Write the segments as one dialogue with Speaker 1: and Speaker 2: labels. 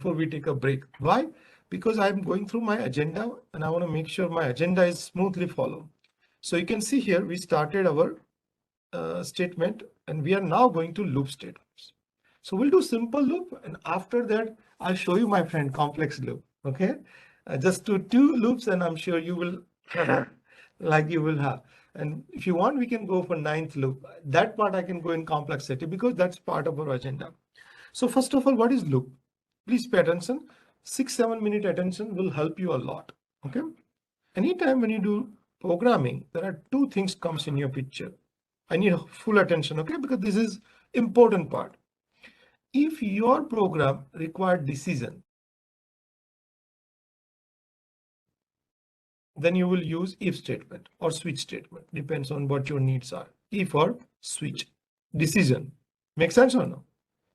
Speaker 1: before we take a break. Why? Because I'm going through my agenda and I want to make sure my agenda is smoothly followed. So you can see here, we started our statement and we are now going to loop statements. So we'll do simple loop, and after that, I'll show you, my friend, complex loop. Okay, just do 2 loops, and I'm sure you will like you will have. And if you want, we can go for 9th loop. That part I can go in complexity because that's part of our agenda. So first of all, what is loop? Please pay attention. 6-7 minute attention will help you a lot. Okay. Anytime when you do programming, there are 2 things comes in your picture. I need full attention, okay? Because this is important part. If your program required decision, then you will use if statement or switch statement. Depends on what your needs are. If or switch. Decision. Make sense or no?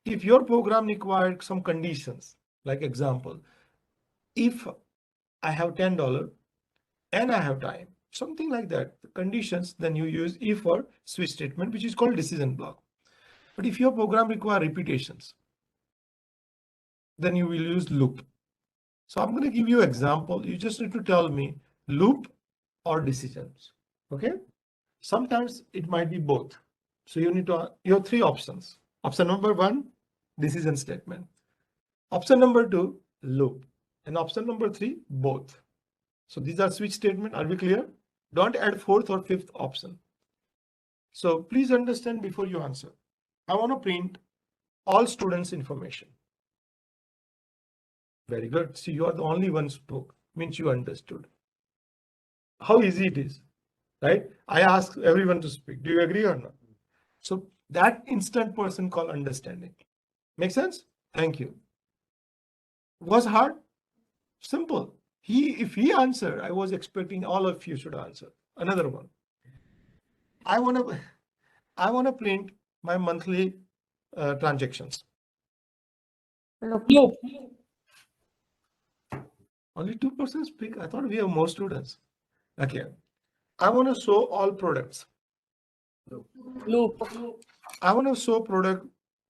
Speaker 1: If your program required some conditions, like example, if I have $10 and I have time, something like that, the conditions, then you use if or switch statement, which is called decision block. But if your program require repetitions, then you will use loop. So I'm going to give you an example. You just need to tell me loop or decisions. Okay. Sometimes it might be both. So you need to, you have 3 options. Option number 1, decision statement. Option number 2, loop. And option number 3, both. So these are switch statement. Are we clear? Don't add 4th or 5th option. So please understand before you answer. I want to print all students' information. Very good. See, you are the only one spoke, means you understood. How easy it is, right? I ask everyone to speak. Do you agree or not? So that instant person called understanding. Make sense? Thank you. Was hard? Simple. If he answered, I was expecting all of you should answer. Another one. I want to print my monthly transactions.
Speaker 2: Loop.
Speaker 1: Only 2% speak. I thought we have more students. Okay. I want to show all products.
Speaker 2: Loop.
Speaker 1: I want to show product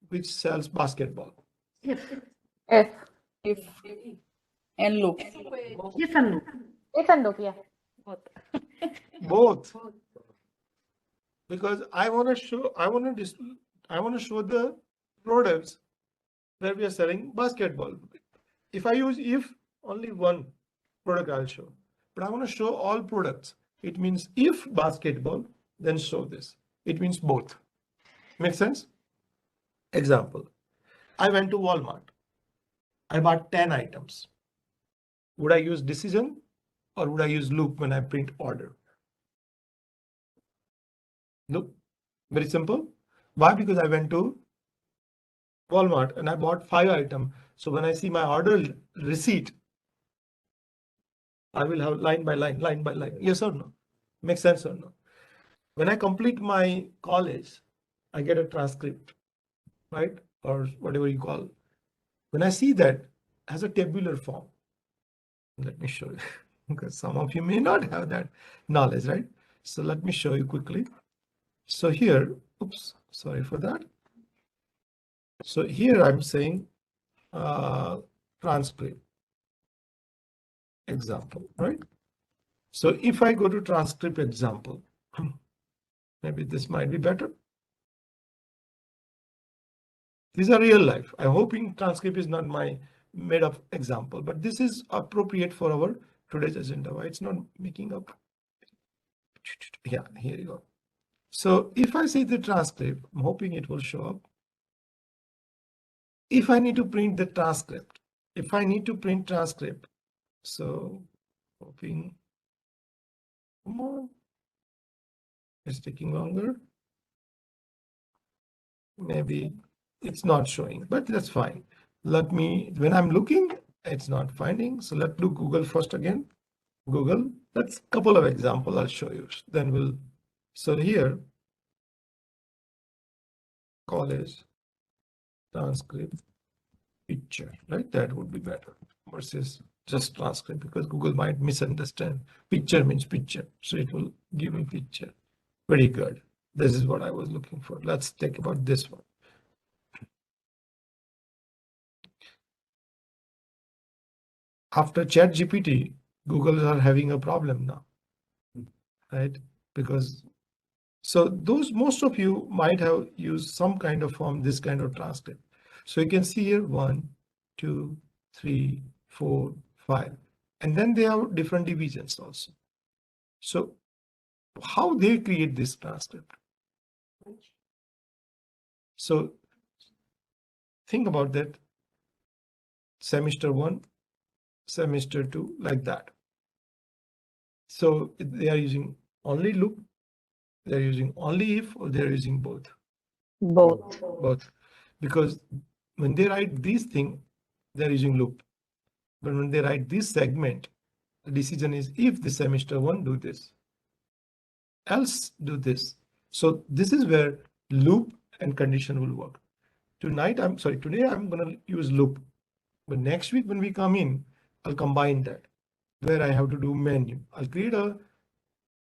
Speaker 1: which sells basketball.
Speaker 2: If. And loop.
Speaker 3: If and loop.
Speaker 2: If and loop, yeah.
Speaker 1: Both. Because I want to show the products where we are selling basketball. If I use if, only one product I'll show. But I want to show all products. It means if basketball, then show this. It means both. Make sense? Example. I went to Walmart. I bought 10 items. Would I use decision or would I use loop when I print order? Loop. Very simple. Why? Because I went to Walmart and I bought 5 items. So when I see my order receipt, I will have line by line, line by line. Yes or no? Makes sense or no? When I complete my college, I get a transcript, right? Or whatever you call. When I see that as a tabular form, let me show you, because some of you may not have that knowledge, right? So let me show you quickly. So here, oops, sorry for that. So here I'm saying transcript example, right? So if I go to transcript example, maybe this might be better. These are real life. I'm hoping transcript is not my made up example, but this is appropriate for our today's agenda. Why it's not making up? Yeah, here you go. So if I say the transcript, I'm hoping it will show up. If I need to print the transcript, so hoping, come on, it's taking longer. Maybe it's not showing, but that's fine. When I'm looking, it's not finding. So let's do Google first again. Google, that's a couple of examples I'll show you. Then so here, college transcript picture, right? That would be better versus just transcript, because Google might misunderstand. Picture means picture. So it will give me picture. Very good. This is what I was looking for. Let's take about this one. after ChatGPT, Google are having a problem now, right? Because so those most of you might have used some kind of form, this kind of transcript. So you can see here 1, 2, 3, 4, 5, and then they have different divisions also. So how they create this transcript? So think about that. Semester 1, semester 2, like that. So they are using only loop, they're using only if, or they're using both. Both. Because when they write this thing, they're using loop. But when they write this segment, the decision is if the semester 1 do this, else do this. So this is where loop and condition will work. Today I'm gonna use loop. But next week when we come in, I'll combine that, where I have to do menu. I'll create a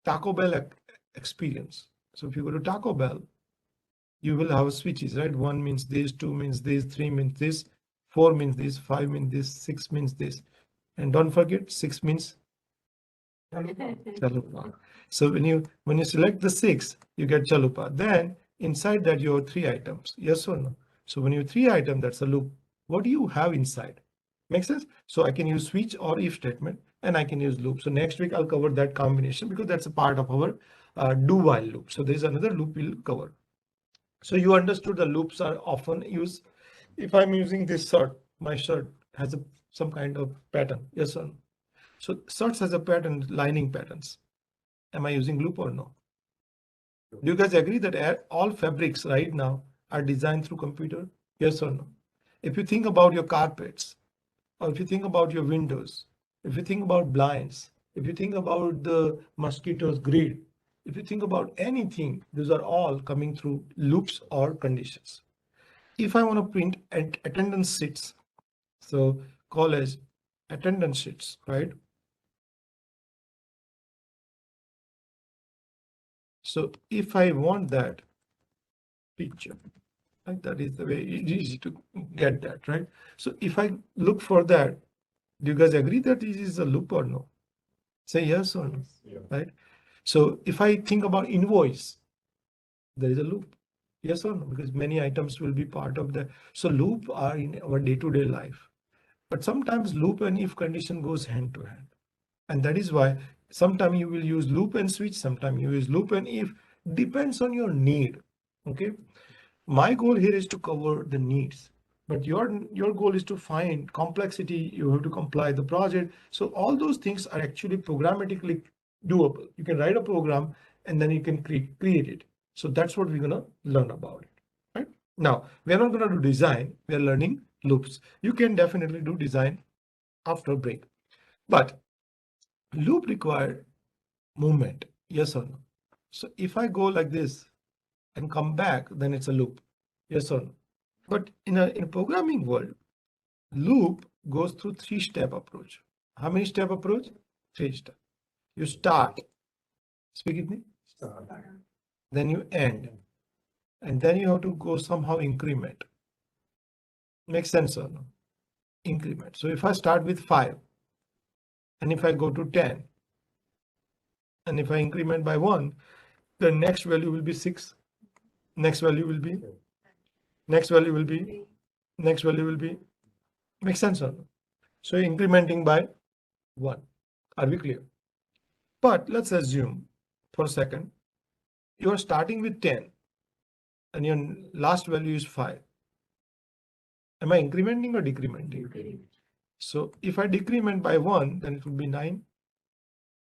Speaker 1: Taco Bell experience. So if you go to Taco Bell, you will have switches, right? 1 means this, 2 means this, 3 means this, 4 means this, 5 means this, 6 means this. And don't forget, 6 means chalupa. So when you select the 6, you get chalupa. Then inside that you have 3 items, yes or no? So when you have 3 items, that's a loop. What do you have inside? Make sense? So I can use switch or if statement, and I can use loop. So next week I'll cover that combination because that's a part of our do while loop. So there's another loop we'll cover. So you understood the loops are often used. If I'm using this shirt, my shirt has some kind of pattern, yes or no? So shirts has a pattern, lining patterns. Am I using loop or no? Do you guys agree that all fabrics right now are designed through computer? Yes or no? If you think about your carpets, or if you think about your windows, if you think about blinds, if you think about the mosquitoes grid, if you think about anything, these are all coming through loops or conditions. If I want to print attendance sheets, so college attendance sheets, right? So if I want that picture, like that is the way easy to get that, right? So if I look for that, do you guys agree that this is a loop or no? Say yes or no, right? So if I think about invoice, there is a loop, yes or no? Because many items will be part of that. So loop are in our day-to-day life, but sometimes loop and if condition goes hand to hand. And that is why sometimes you will use loop and switch, sometimes you use loop and if, depends on your need. Okay. My goal here is to cover the needs, but your goal is to find complexity. You have to comply the project. So all those things are actually programmatically doable. You can write a program and then you can create it. So that's what we're going to learn about it. Right now, we're not going to do design. We're learning loops. You can definitely do design after a break, but loop require movement, yes or no? So if I go like this and come back, then it's a loop, yes or no? But in a programming world, loop goes through 3-step approach. How many step approach? 3 step. You start, speak with me, then you end, and then you have to go somehow increment. Makes sense or no? Increment. So if I start with 5, and if I go to 10, and if I increment by 1, the next value will be 6. Next value will be, next value will be, next value will be. Makes sense or no? So incrementing by 1. Are we clear? But let's assume for a second, you are starting with 10 and your last value is 5. Am I incrementing or decrementing? So if I decrement by 1, then it would be 9,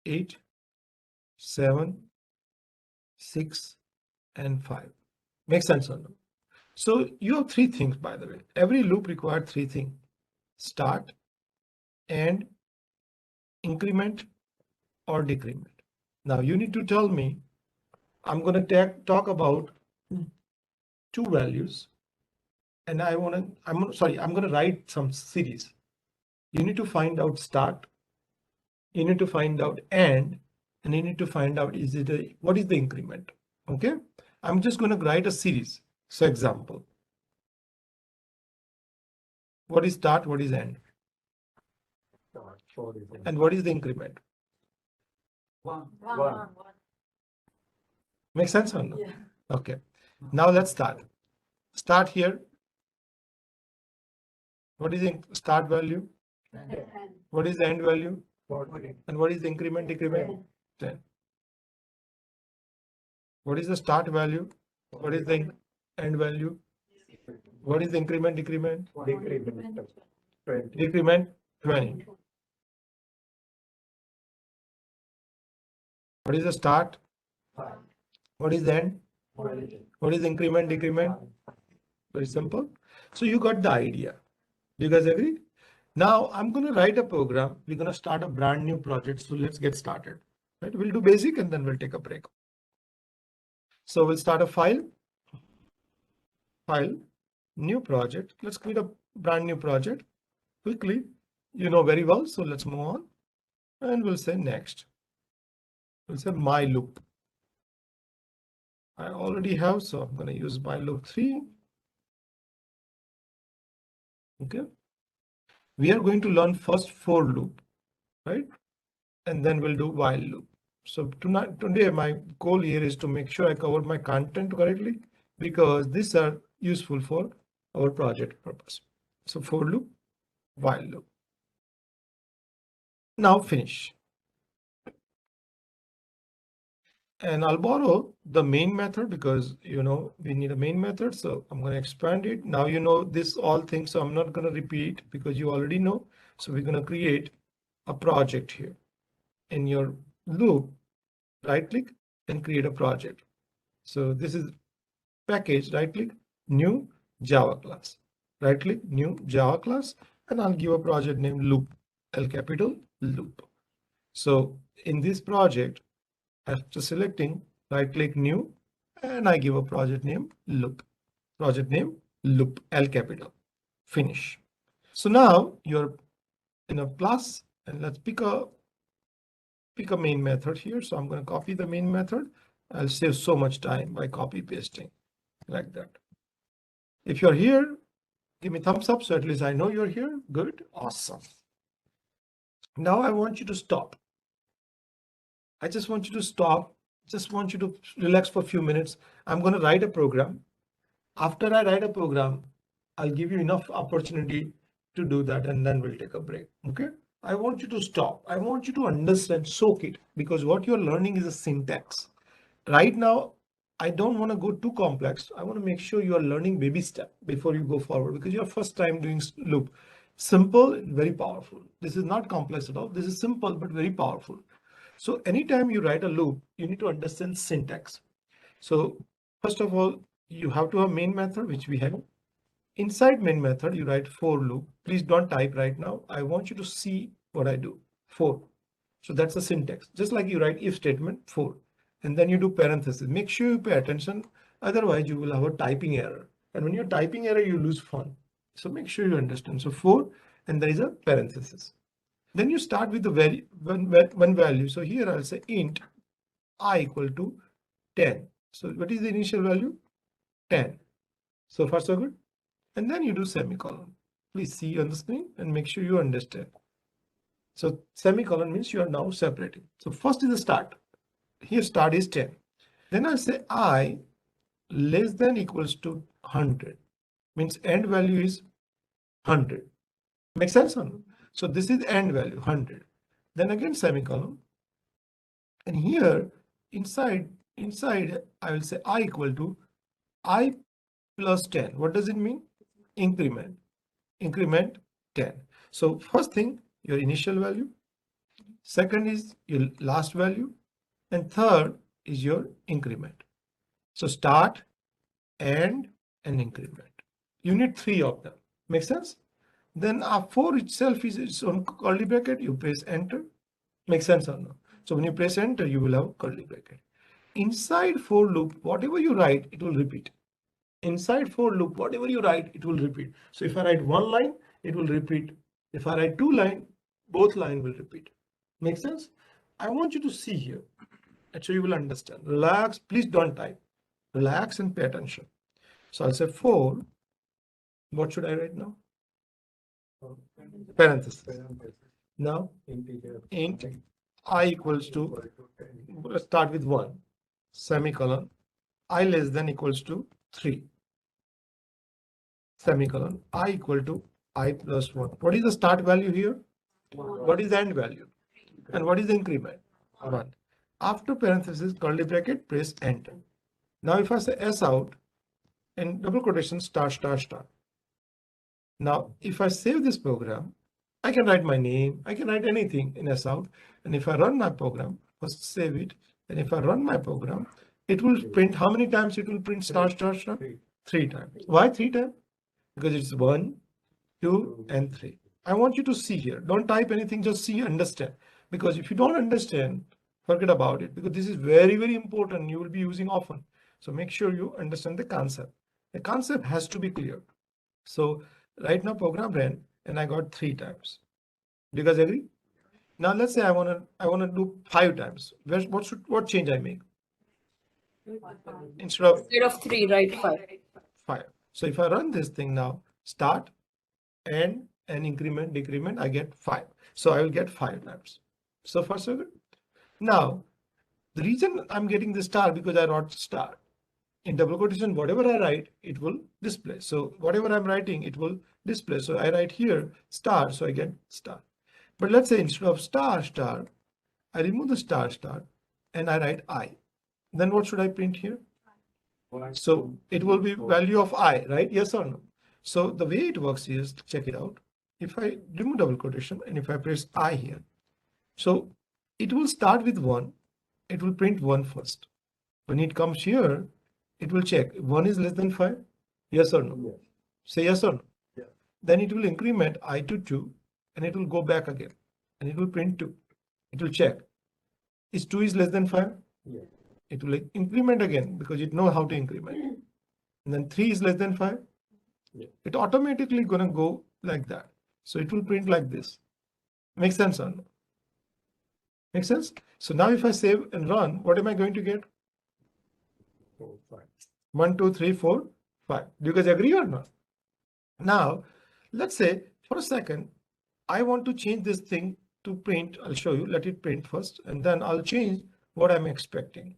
Speaker 1: 8, 7, 6, and 5. Makes sense or no? So you have 3 things, by the way. Every loop requires 3 things: start, end, increment, or decrement. Now you need to tell me, I'm going to talk about 2 values, and I'm going to write some series. You need to find out start, you need to find out end, and you need to find out what is the increment. Okay, I'm just going to write a series. So example, what is start, what is end? And what is the increment?
Speaker 3: 1.
Speaker 1: Make sense or no?
Speaker 3: Yeah.
Speaker 1: Okay. Now let's start. Start here. What is the start value? What is the end value? And what is the increment? Decrement? 10. What is the start value? What is the end value? What is the increment? Decrement? Decrement 20. What is the start? What is the end? What is the increment? Decrement? Very simple. So you got the idea. Do you guys agree? Now I'm going to write a program. We're going to start a brand new project. So let's get started. Right? We'll do basic and then we'll take a break. So we'll start a file, new project. Let's create a brand new project quickly. You know very well. So let's move on and we'll say next. We'll say my loop. I already have, so I'm going to use my loop 3. Okay. We are going to learn first for loop, right? And then we'll do while loop. So today, my goal here is to make sure I cover my content correctly because these are useful for our project purpose. So for loop, while loop. Now finish. And I'll borrow the main method because, you know, we need a main method. So I'm going to expand it. Now, you know, this all things. So I'm not going to repeat because you already know. So we're going to create a project here. In your loop, right click and create a project. So this is package, right click, new Java class, right click, new Java class, and I'll give a project name loop, L capital loop. So in this project, after selecting, right click new, and I give a project name loop, L capital, finish. So now you're in a class and let's pick a main method here. So I'm going to copy the main method. I'll save so much time by copy pasting like that. If you're here, give me thumbs up. So at least I know you're here. Good. Awesome. Now I want you to stop. I just want you to stop. Just want you to relax for a few minutes. I'm going to write a program. After I write a program, I'll give you enough opportunity to do that and then we'll take a break. Okay. I want you to stop. I want you to understand, soak it, because what you're learning is a syntax. Right now, I don't want to go too complex. I want to make sure you are learning baby step before you go forward because your first time doing loop. Simple, very powerful. This is not complex at all. This is simple, but very powerful. So anytime you write a loop, you need to understand syntax. So first of all, you have to have main method, which we have. Inside main method, you write for loop. Please don't type right now. I want you to see what I do. For. So that's the syntax. Just like you write if statement for, and then you do parentheses. Make sure you pay attention. Otherwise, you will have a typing error. And when you're typing error, you lose fun. So make sure you understand. So for, and there is a parenthesis. Then you start with the one value. So here I'll say int I equal to 10. So what is the initial value? 10. So far so good. And then you do semicolon. Please see on the screen and make sure you understand. So semicolon means you are now separating. So first is the start. Here start is 10. Then I say I less than equals to 100. Means end value is 100. Makes sense or no? So this is end value 100. Then again semicolon. And here inside I will say I equal to I plus 10. What does it mean? Increment 10. So first thing, your initial value. Second is your last value. And third is your increment. So start, end, and increment. You need 3 of them. Make sense? Then for itself is its own curly bracket. You press enter. Make sense or no? So when you press enter, you will have curly bracket. Inside for loop, whatever you write, it will repeat. Inside for loop, whatever you write, it will repeat. So if I write one line, it will repeat. If I write 2 lines, both lines will repeat. Make sense? I want you to see here. So you will understand. Relax, please don't type. Relax and pay attention. So I'll say for, what should I write now? Parenthesis. Now
Speaker 3: integer
Speaker 1: int I equals to, let's start with 1, semicolon, I less than equals to 3, semicolon, I equal to I plus 1. What is the start value here? What is the end value? And what is the increment? 1. After parenthesis, curly bracket, press enter. Now if I say S out and double quotation star star star. Now if I save this program, I can write my name, I can write anything in S out. And if I run my program, first save it. And if I run my program, it will print how many times it will print star star star? 3 times. Why 3 times? Because it's 1, 2, and 3. I want you to see here. Don't type anything, just see, understand. Because if you don't understand, forget about it. Because this is very, very important. You will be using often. So make sure you understand the concept. The concept has to be clear. So right now program ran and I got 3 times. Do you guys agree? Now let's say I wanna do 5 times. What change I make? Instead of
Speaker 2: 3, write 5.
Speaker 1: 5. So if I run this thing now, start and increment, decrement, I get 5. So I will get 5 times. So far so good. Now, the reason I'm getting the star because I wrote star. In double quotation, whatever I write, it will display. So whatever I'm writing, it will display. So I write here star, so I get star. But let's say instead of star star, I remove the star star and I write I. Then what should I print here? So it will be value of I, right? Yes or no? So the way it works is, check it out. If I remove double quotation and if I press I here, so it will start with 1. It will print 1 first. When it comes here, it will check 1 is less than 5. Yes or no?
Speaker 3: Yes.
Speaker 1: Say yes or no.
Speaker 3: Yeah.
Speaker 1: Then it will increment I to 2 and it will go back again and it will print 2. It will check. Is 2 is less than 5?
Speaker 3: Yes.
Speaker 1: It will increment again because it knows how to increment. And then 3 is less than 5.
Speaker 3: Yeah.
Speaker 1: It automatically gonna go like that. So it will print like this. Make sense or no? Make sense? So now if I save and run, what am I going to get?
Speaker 3: 4, 5.
Speaker 1: 1, 2, 3, 4, 5. Do you guys agree or not? Now, let's say for a second, I want to change this thing to print. I'll show you. Let it print first, and then I'll change what I'm expecting.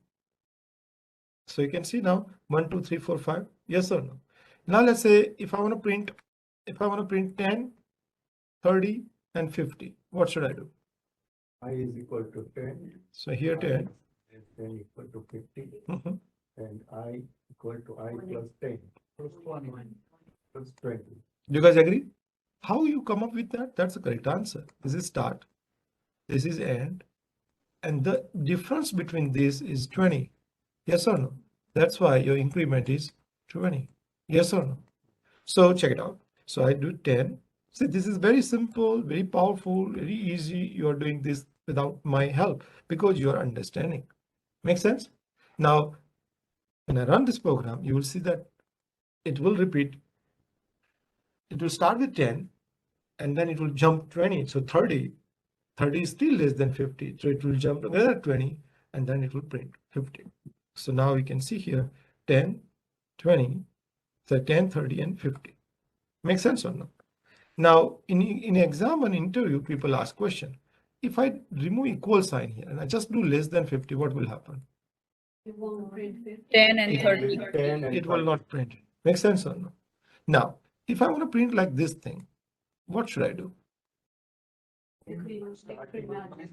Speaker 1: So you can see now 1, 2, 3, 4, 5. Yes or no? Now let's say if I want to print 10, 30, and 50, what should I do?
Speaker 3: I is equal to 10.
Speaker 1: So here 10.
Speaker 3: Is 10 equal to 50.
Speaker 1: Mhm.
Speaker 3: And I equal to I plus 10. Plus 20. Plus 20.
Speaker 1: Do you guys agree? How you come up with that? That's the correct answer. This is start. This is end. And the difference between this is 20. Yes or no? That's why your increment is 20. Yes or no? So check it out. So I do 10. See, this is very simple, very powerful, very easy. You are doing this without my help because you are understanding. Make sense? Now, when I run this program, you will see that it will repeat. It will start with 10 and then it will jump 20. So 30 is still less than 50. So it will jump another 20 and then it will print 50. So now you can see here 10, 20, so 10, 30, and 50. Make sense or not? Now, in exam and interview, people ask question. If I remove equal sign here and I just do less than 50, what will happen?
Speaker 2: 10 and 30.
Speaker 3: 10 and
Speaker 1: It will not print. Make sense or no? Now, if I want to print like this thing, what should I do?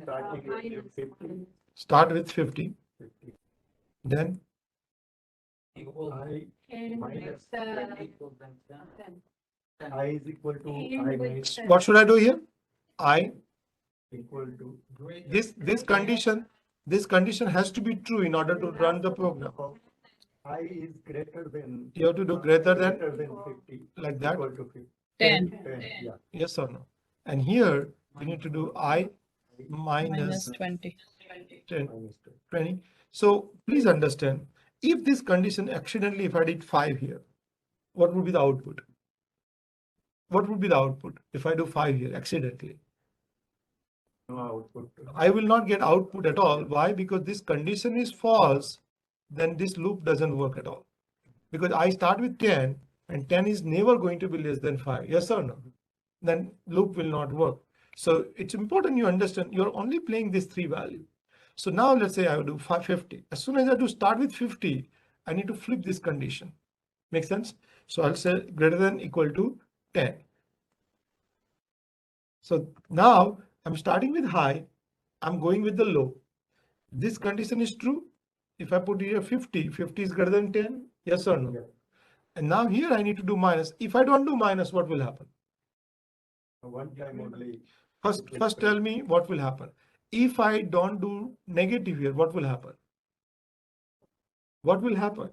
Speaker 3: starting with 50.
Speaker 1: Start with 50,
Speaker 3: 50.
Speaker 1: then
Speaker 3: I minus 20. I is equal to I minus
Speaker 1: what should I do here? I,
Speaker 3: equal to
Speaker 1: this condition has to be true in order to run the program.
Speaker 3: I is greater than
Speaker 1: You have to do greater than
Speaker 3: 50
Speaker 1: like that.
Speaker 3: equal to 50.
Speaker 2: 10.
Speaker 3: 10. Yeah.
Speaker 1: Yes or no? And here you need to do I minus
Speaker 2: Minus 20.
Speaker 1: 10,
Speaker 3: Minus 10.
Speaker 1: 20. So please understand, if this condition accidentally, if I did 5 here, what would be the output? What would be the output if I do 5 here accidentally?
Speaker 3: No output.
Speaker 1: I will not get output at all. Why? Because this condition is false, then this loop doesn't work at all. Because I start with 10 and 10 is never going to be less than 5. Yes or no? Then loop will not work. So it's important you understand you're only playing these three values. So now let's say I will do 550. As soon as I do start with 50, I need to flip this condition. Make sense? So I'll say greater than equal to 10. So now I'm starting with high, I'm going with the low. This condition is true. If I put here 50, 50 is greater than 10, yes or no? Yeah. And now here I need to do minus. If I don't do minus, what will happen?
Speaker 4: One time only.
Speaker 1: First tell me what will happen. If I don't do negative here, what will happen? What will happen?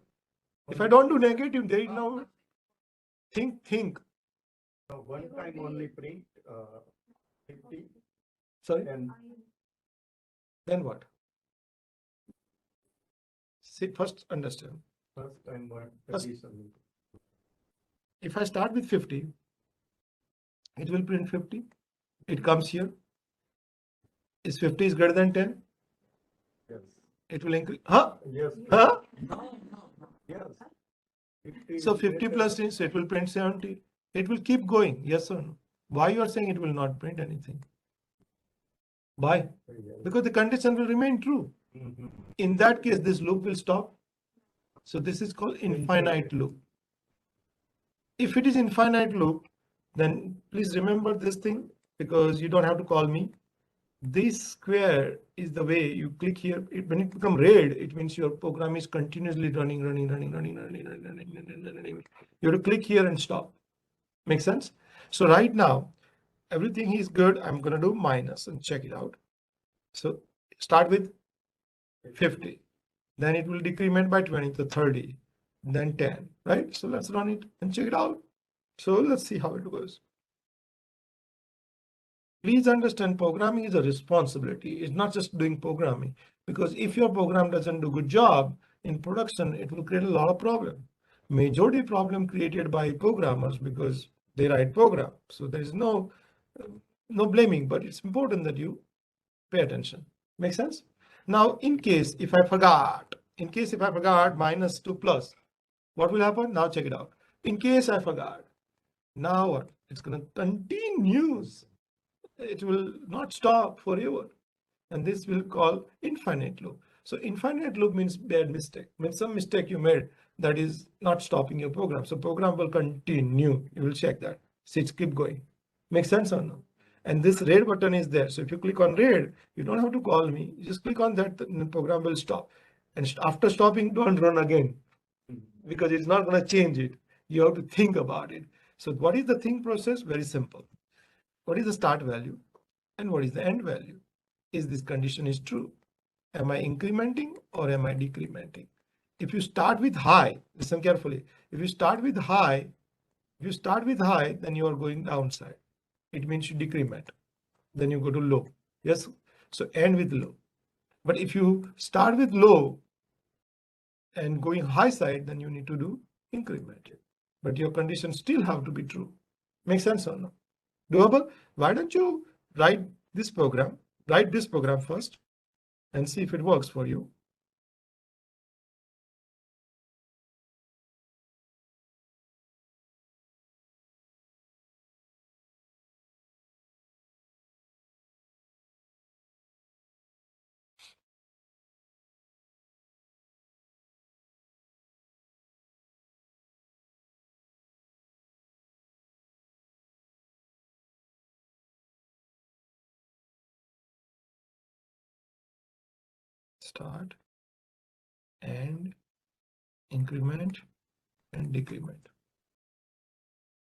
Speaker 1: If I don't do negative, there is no think.
Speaker 4: One time only print 50.
Speaker 1: Sorry.
Speaker 4: And
Speaker 1: Then what? See, first understand.
Speaker 4: first time one
Speaker 1: First-
Speaker 4: condition.
Speaker 1: If I start with 50, it will print 50. It comes here. Is 50 is greater than 10?
Speaker 4: Yes.
Speaker 1: It will increase. Huh?
Speaker 4: Yes.
Speaker 1: Huh?
Speaker 4: Yes. 50
Speaker 1: So
Speaker 4: is
Speaker 1: 50
Speaker 4: greater
Speaker 1: plus
Speaker 4: than-
Speaker 1: 10, so it will print 70. It will keep going. Yes or no? Why you are saying it will not print anything? Why?
Speaker 4: Yes.
Speaker 1: Because the condition will remain true.
Speaker 4: Mhm.
Speaker 1: In that case, this loop will stop. So this is called infinite loop. If it is infinite loop, then please remember this thing because you don't have to call me. This square is the way you click here. When it becomes red, it means your program is continuously running. You have to click here and stop. Make sense? So right now, everything is good. I'm going to do minus and check it out. So start with 50. Then it will decrement by 20 to 30, then 10, right? So let's run it and check it out. So let's see how it goes. Please understand programming is a responsibility. It's not just doing programming, because if your program doesn't do good job in production, it will create a lot of problem. Majority problem created by programmers because they write program. So there is no blaming, but it's important that you pay attention. Make sense? Now, in case if I forgot minus to plus, what will happen? Now check it out. In case I forgot, now what? It's going to continues. It will not stop forever. And this will call infinite loop. So infinite loop means bad mistake, means some mistake you made that is not stopping your program. So program will continue. You will check that. So it's keep going. Make sense or no? And this red button is there. So if you click on red, you don't have to call me. You just click on that, the program will stop. And after stopping, don't run again because it's not going to change it. You have to think about it. So what is the think process? Very simple. What is the start value and what is the end value? Is this condition is true? Am I incrementing or am I decrementing? If you start with high, listen carefully. If you start with high, then you are going downside. It means you decrement. Then you go to low. Yes. So end with low. But if you start with low and going high side, then you need to do increment. But your conditions still have to be true. Make sense or no? Doable? Why don't you write this program first and see if it works for you. Start and increment and decrement.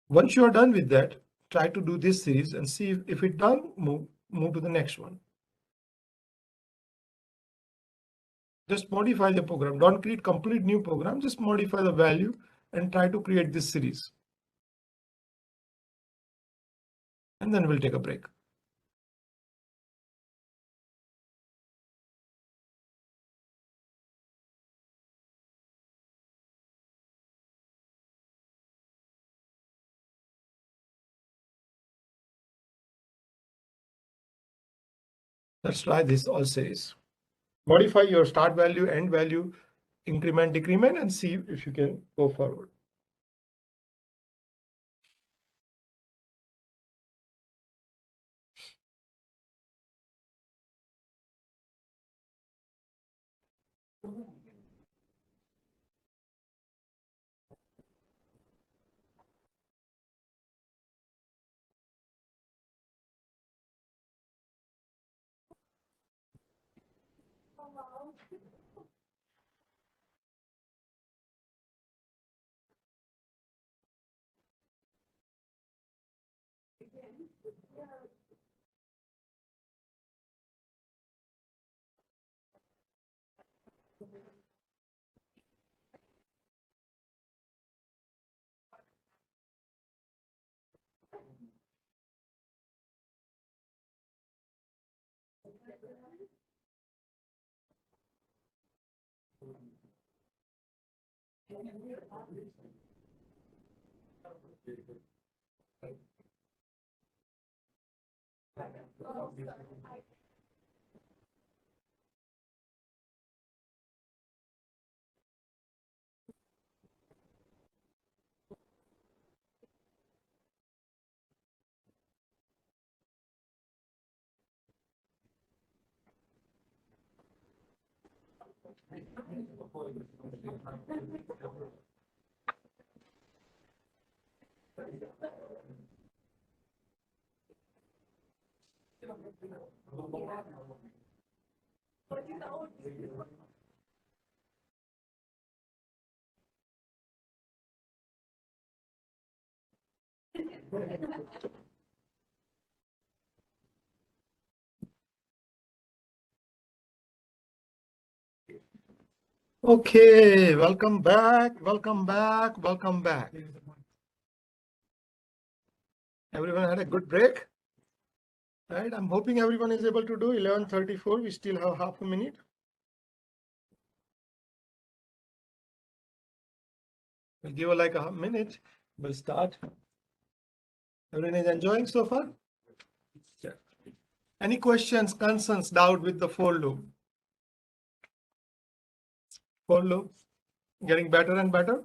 Speaker 1: Once you are done with that, try to do this series and see if it done, move to the next one. Just modify the program. Don't create complete new program. Just modify the value and try to create this series. And then we'll take a break. Let's try this all series. Modify your start value, end value, increment, decrement, and see if you can go forward. Okay, welcome back, welcome back, welcome back. Everyone had a good break, right? I'm hoping everyone is able to do 11:34. We still have half a minute. We'll give like a minute. We'll start. Everyone is enjoying so far? Yeah. Any questions, concerns, doubt with the for loop? For loop, getting better and better.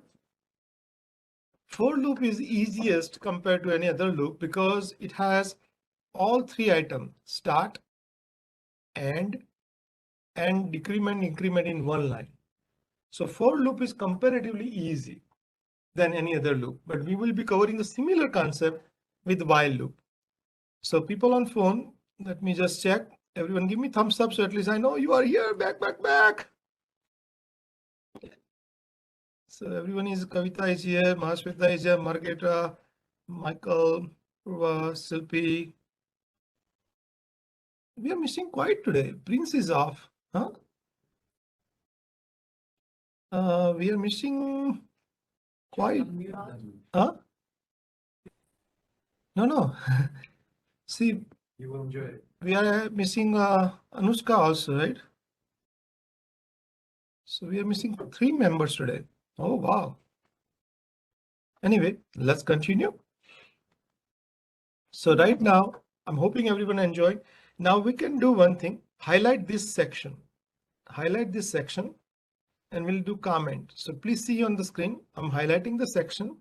Speaker 1: For loop is easiest compared to any other loop because it has all three items: start, end, and decrement, increment in one line. So for loop is comparatively easy than any other loop, but we will be covering a similar concept with while loop. So people on phone, let me just check. Everyone give me thumbs up so at least I know you are here. Back. So everyone is, Kavita is here, Mahasweta is here, Margeta, Michael, Purva, Silpi. We are missing quite today. Prince is off. Huh? We are missing quite. Huh? No. See,
Speaker 4: You will enjoy it.
Speaker 1: we are missing Anushka also, right? So we are missing 3 members today. Oh, wow. Anyway, let's continue. So right now, I'm hoping everyone enjoyed. Now we can do one thing, highlight this section, and we'll do comment. So please see on the screen, I'm highlighting the section.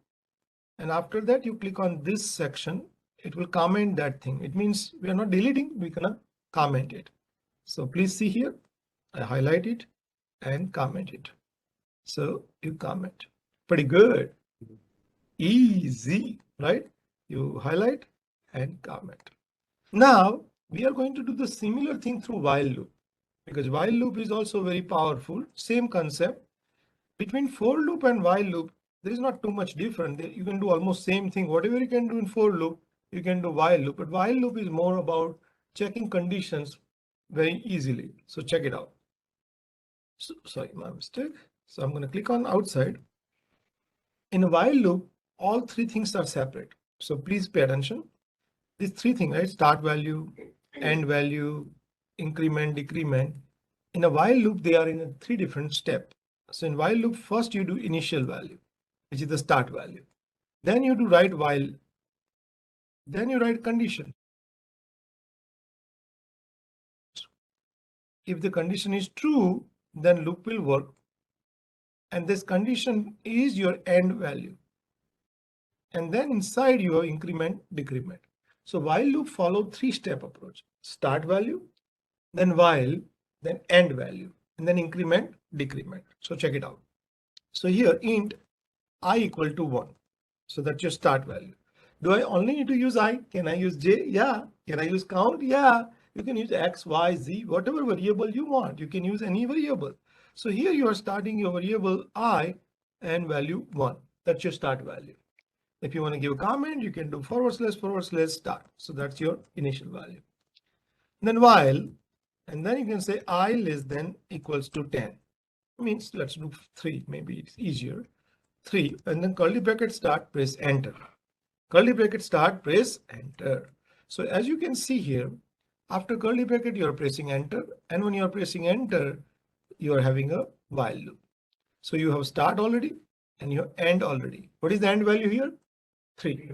Speaker 1: And after that, you click on this section, it will comment that thing. It means we are not deleting, we're gonna comment it. So please see here, I highlight it and comment it. So you comment, pretty good, easy, right? You highlight and comment. Now we are going to do the similar thing through while loop, because while loop is also very powerful, same concept. Between for loop and while loop, there is not too much different. You can do almost same thing. Whatever you can do in for loop, you can do while loop, but while loop is more about checking conditions very easily. So check it out. So, sorry, my mistake. So I'm going to click on outside. In a while loop, all 3 things are separate. So please pay attention. These 3 things, right? Start value, end value, increment, decrement. In a while loop, they are in a 3 different steps. So in while loop, first you do initial value, which is the start value. Then you do write while. Then you write condition. If the condition is true, then loop will work. And this condition is your end value. And then inside your increment, decrement. So while loop follow 3-step approach: start value, then while, then end value, and then increment, decrement. So check it out. So here int I equal to 1. So that's your start value. Do I only need to use I? Can I use J? Yeah. Can I use count? Yeah. You can use X, Y, Z, whatever variable you want. You can use any variable. So here you are starting your variable I and value 1. That's your start value. If you want to give a comment, you can do // start. So that's your initial value. Then while, and then you can say I less than equals to 10. Means let's do 3, maybe it's easier. 3, and then curly bracket start, press enter. Curly bracket start, press enter. So as you can see here, after curly bracket, you're pressing enter. And when you're pressing enter, you are having a while loop. So you have start already and you have end already. What is the end value here? 3.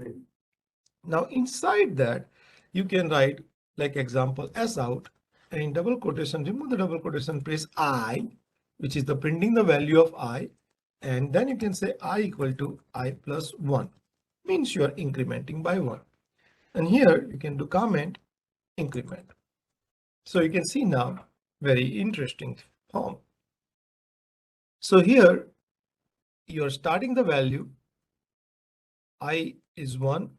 Speaker 1: Now inside that, you can write like example S out, and in double quotation, remove the double quotation, press I, which is the printing the value of I. And then you can say I equal to I plus 1, means you are incrementing by 1. And here you can do comment increment. So you can see now very interesting form. So here you are starting the value I is 1.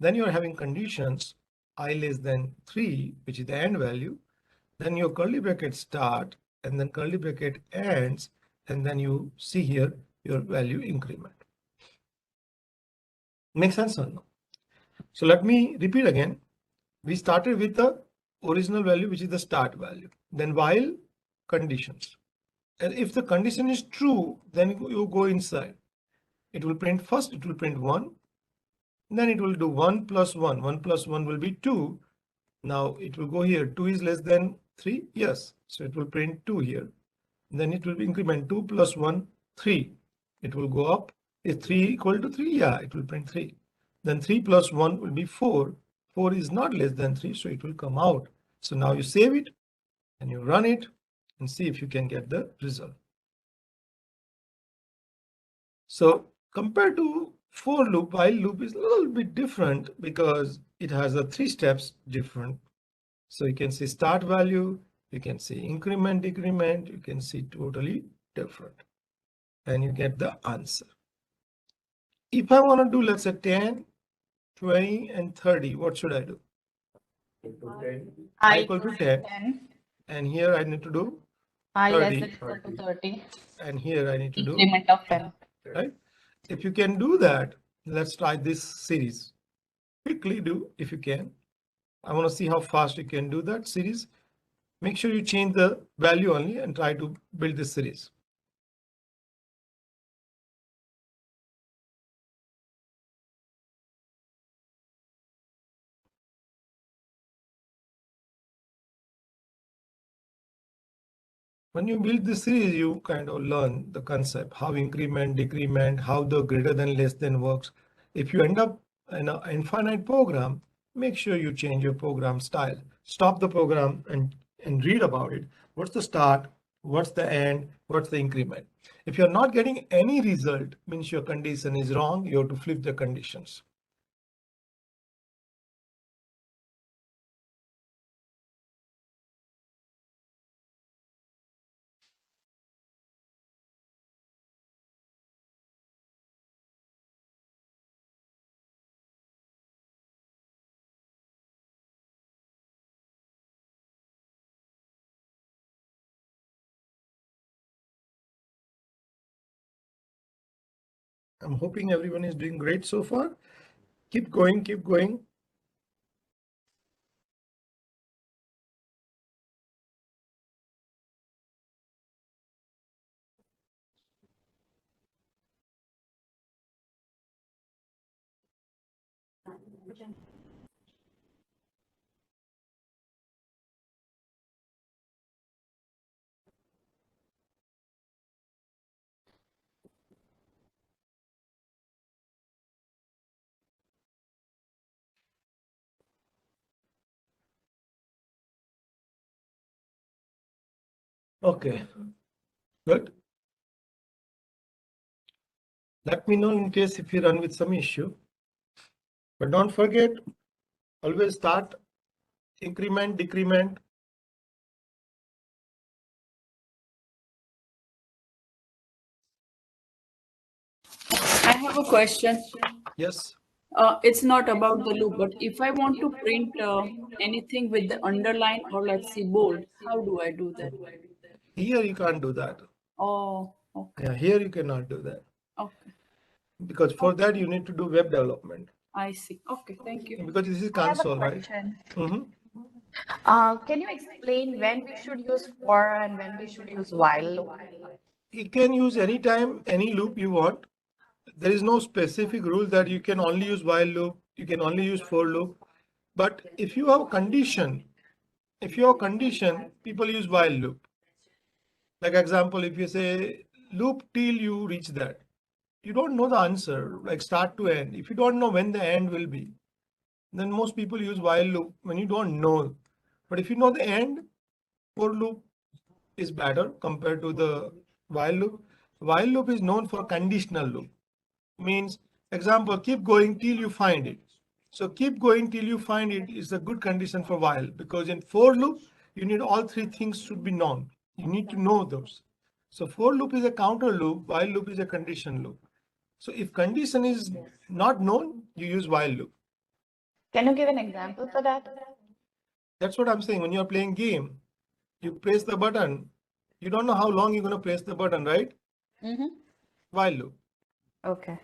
Speaker 1: Then you are having conditions I less than 3, which is the end value. Then your curly bracket start and then curly bracket ends. And then you see here your value increment. Makes sense or no? So let me repeat again. We started with the original value, which is the start value. Then while conditions. And if the condition is true, then you go inside. It will print first, it will print 1. Then it will do 1 plus 1. 1 plus 1 will be 2. Now it will go here. 2 is less than 3. Yes. So it will print 2 here. Then it will increment 2 plus 1, 3. It will go up. Is 3 equal to 3? Yeah, it will print 3. Then 3 plus 1 will be 4. 4 is not less than 3, so it will come out. So now you save it and you run it and see if you can get the result. So compared to for loop, while loop is a little bit different because it has a 3 steps different. So you can see start value, you can see increment, decrement, you can see totally different. And you get the answer. If I want to do, let's say 10, 20, and 30, what should I do? I equal to 10. And here I need to do
Speaker 2: I less
Speaker 1: 30.
Speaker 2: than equal to 30.
Speaker 1: And here I need to do,
Speaker 2: Increment of 10.
Speaker 1: right? If you can do that, let's try this series. Quickly do if you can. I want to see how fast you can do that series. Make sure you change the value only and try to build this series. When you build this series, you kind of learn the concept, how increment, decrement, how the greater than less than works. If you end up in an infinite program, make sure you change your program style. Stop the program and read about it. What's the start? What's the end? What's the increment? If you're not getting any result, means your condition is wrong. You have to flip the conditions. I'm hoping everyone is doing great so far. Keep going, keep going. Okay, good. Let me know in case if you run with some issue. But don't forget, always start increment, decrement.
Speaker 5: have a question.
Speaker 1: Yes.
Speaker 5: It's not about the loop, but if I want to print anything with the underline or let's see bold, how do I do that?
Speaker 1: Here you can't do that.
Speaker 5: Oh, okay.
Speaker 1: Yeah, here you cannot do that.
Speaker 5: Okay.
Speaker 1: Because for that you need to do web development.
Speaker 5: I see. Okay, thank you.
Speaker 1: Because this is
Speaker 2: I have a
Speaker 1: console, right?
Speaker 2: question.
Speaker 1: Mhm.
Speaker 2: Can you explain when we should use for and when we should use while loop?
Speaker 1: You can use any time, any loop you want. There is no specific rule that you can only use while loop, you can only use for loop. But if you have a condition, people use while loop. Like example, if you say loop till you reach that, you don't know the answer, like start to end. If you don't know when the end will be, then most people use while loop when you don't know. But if you know the end, for loop is better compared to the while loop. While loop is known for conditional loop. Means example, keep going till you find it. So keep going till you find it is a good condition for while, because in for loop, you need all three things should be known. You need to know those. So for loop is a counter loop, while loop is a condition loop. So if condition is not known, you use while loop.
Speaker 2: Can you give an example for that?
Speaker 1: That's what I'm saying. When you're playing game, you press the button. You don't know how long you're going to press the button, right?
Speaker 2: Mm-hmm.
Speaker 1: While loop.
Speaker 2: Okay.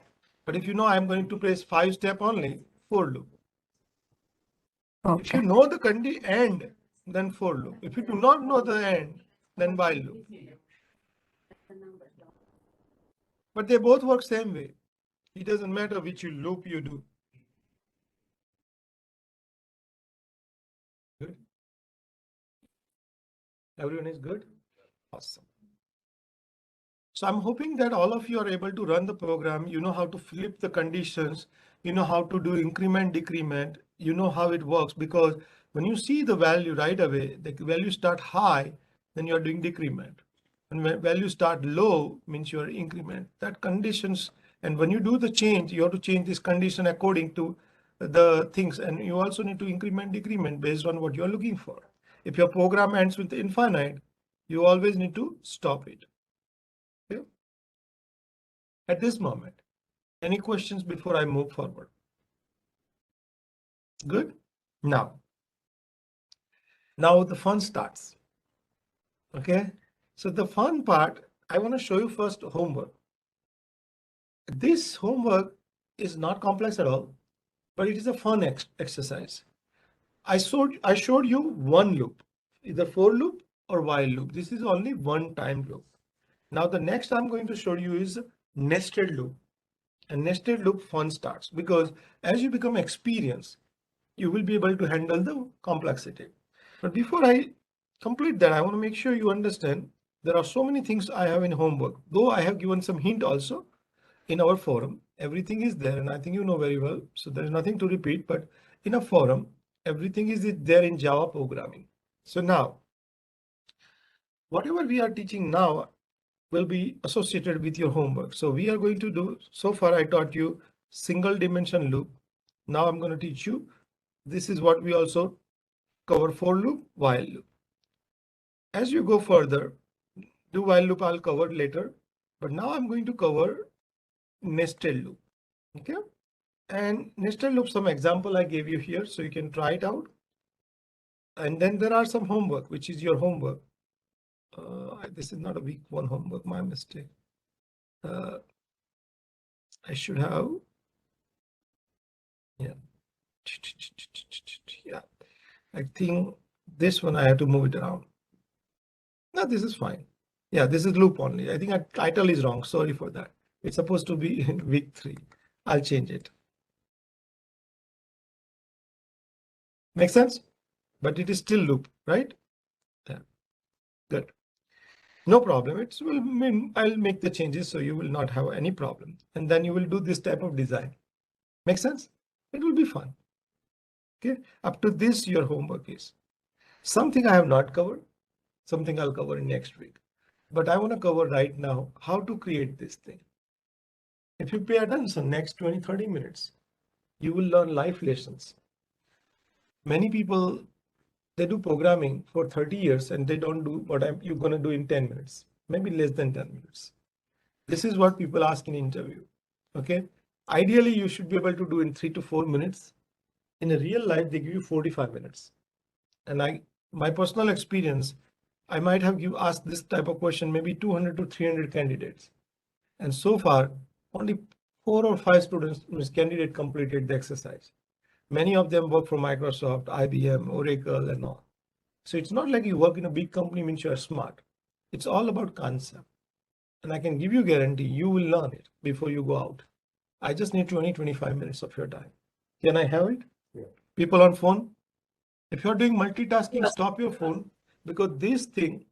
Speaker 1: But if you know I'm going to press 5 step only, for loop. If you
Speaker 2: Okay.
Speaker 1: know the end, then for loop. If you do not know the end, then while loop. But they both work same way. It doesn't matter which loop you do. Good. Everyone is good? Awesome. So I'm hoping that all of you are able to run the program. You know how to flip the conditions. You know how to do increment, decrement. You know how it works, because when you see the value right away, the value start high, then you're doing decrement. And when value start low means your increment. That conditions, and when you do the change, you have to change this condition according to the things. And you also need to increment, decrement based on what you're looking for. If your program ends with infinite, you always need to stop it. Okay. At this moment, any questions before I move forward? Good. Now the fun starts. Okay. So the fun part, I want to show you first homework. This homework is not complex at all, but it is a fun exercise. I showed you one loop, either for loop or while loop. This is only one time loop. Now the next I'm going to show you is nested loop. And nested loop fun starts, because as you become experienced, you will be able to handle the complexity. But before I complete that, I want to make sure you understand there are so many things I have in homework, though I have given some hint also in our forum. Everything is there, and I think you know very well. So there is nothing to repeat, but in a forum, everything is there in Java programming. So now, whatever we are teaching now will be associated with your homework. So we are going to do, so far I taught you single dimension loop. Now I'm going to teach you, this is what we also cover, for loop, while loop. As you go further, do while loop I'll cover later, but now I'm going to cover nested loop. Okay. And nested loop, some example I gave you here, so you can try it out. And then there are some homework, which is your homework. This is not a week one homework, my mistake. I should have, yeah. Yeah, I think this one I have to move it around. No, this is fine. Yeah, this is loop only. I think our title is wrong. Sorry for that. It's supposed to be in week 3. I'll change it. Make sense? But it is still loop, right? Yeah. Good. No problem. It will mean I'll make the changes so you will not have any problem. And then you will do this type of design. Make sense? It will be fun. Okay. Up to this, your homework is something I have not covered, something I'll cover next week. But I want to cover right now how to create this thing. If you pay attention next 20-30 minutes, you will learn life lessons. Many people, they do programming for 30 years and they don't do what you're going to do in 10 minutes, maybe less than 10 minutes. This is what people ask in interview. Okay. Ideally, you should be able to do in 3 to 4 minutes. In a real life, they give you 45 minutes. And my personal experience, I might have asked this type of question, maybe 200 to 300 candidates. And so far, only 4 or 5 candidate completed the exercise. Many of them work for Microsoft, IBM, Oracle, and all. So it's not like you work in a big company means you are smart. It's all about concept. And I can give you guarantee you will learn it before you go out. I just need 20-25 minutes of your time. Can I have it?
Speaker 4: Yeah.
Speaker 1: People on phone, if you're doing multitasking, stop your phone, because this thing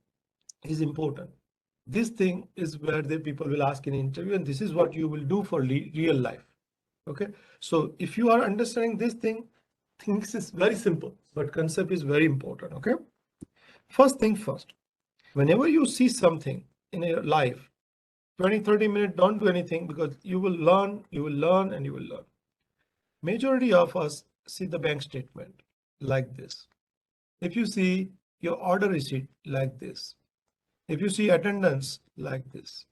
Speaker 1: is important. This thing is where the people will ask in interview, and this is what you will do for real life. Okay. So if you are understanding this thing, things is very simple, but concept is very important. Okay. First thing first, whenever you see something in your life, 20-30 minutes, don't do anything, because you will learn, and you will learn. Majority of us see the bank statement like this. If you see your order receipt like this, if you see attendance like this,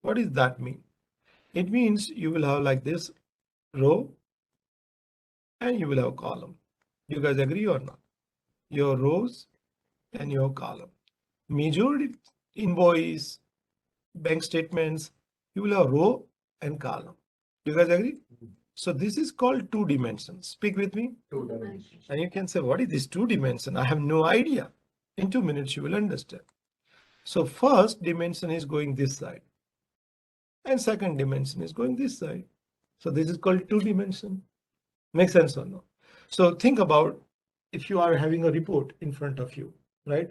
Speaker 1: what does that mean? It means you will have like this row and you will have column. You guys agree or not? Your rows and your column. Majority invoice, bank statements, you will have row and column. You guys agree? So this is called 2 dimensions. Speak with me.
Speaker 4: 2 dimensions.
Speaker 1: And you can say, what is this 2 dimension? I have no idea. In 2 minutes, you will understand. So first dimension is going this side. And second dimension is going this side. So this is called 2 dimension. Make sense or no? So think about if you are having a report in front of you, right?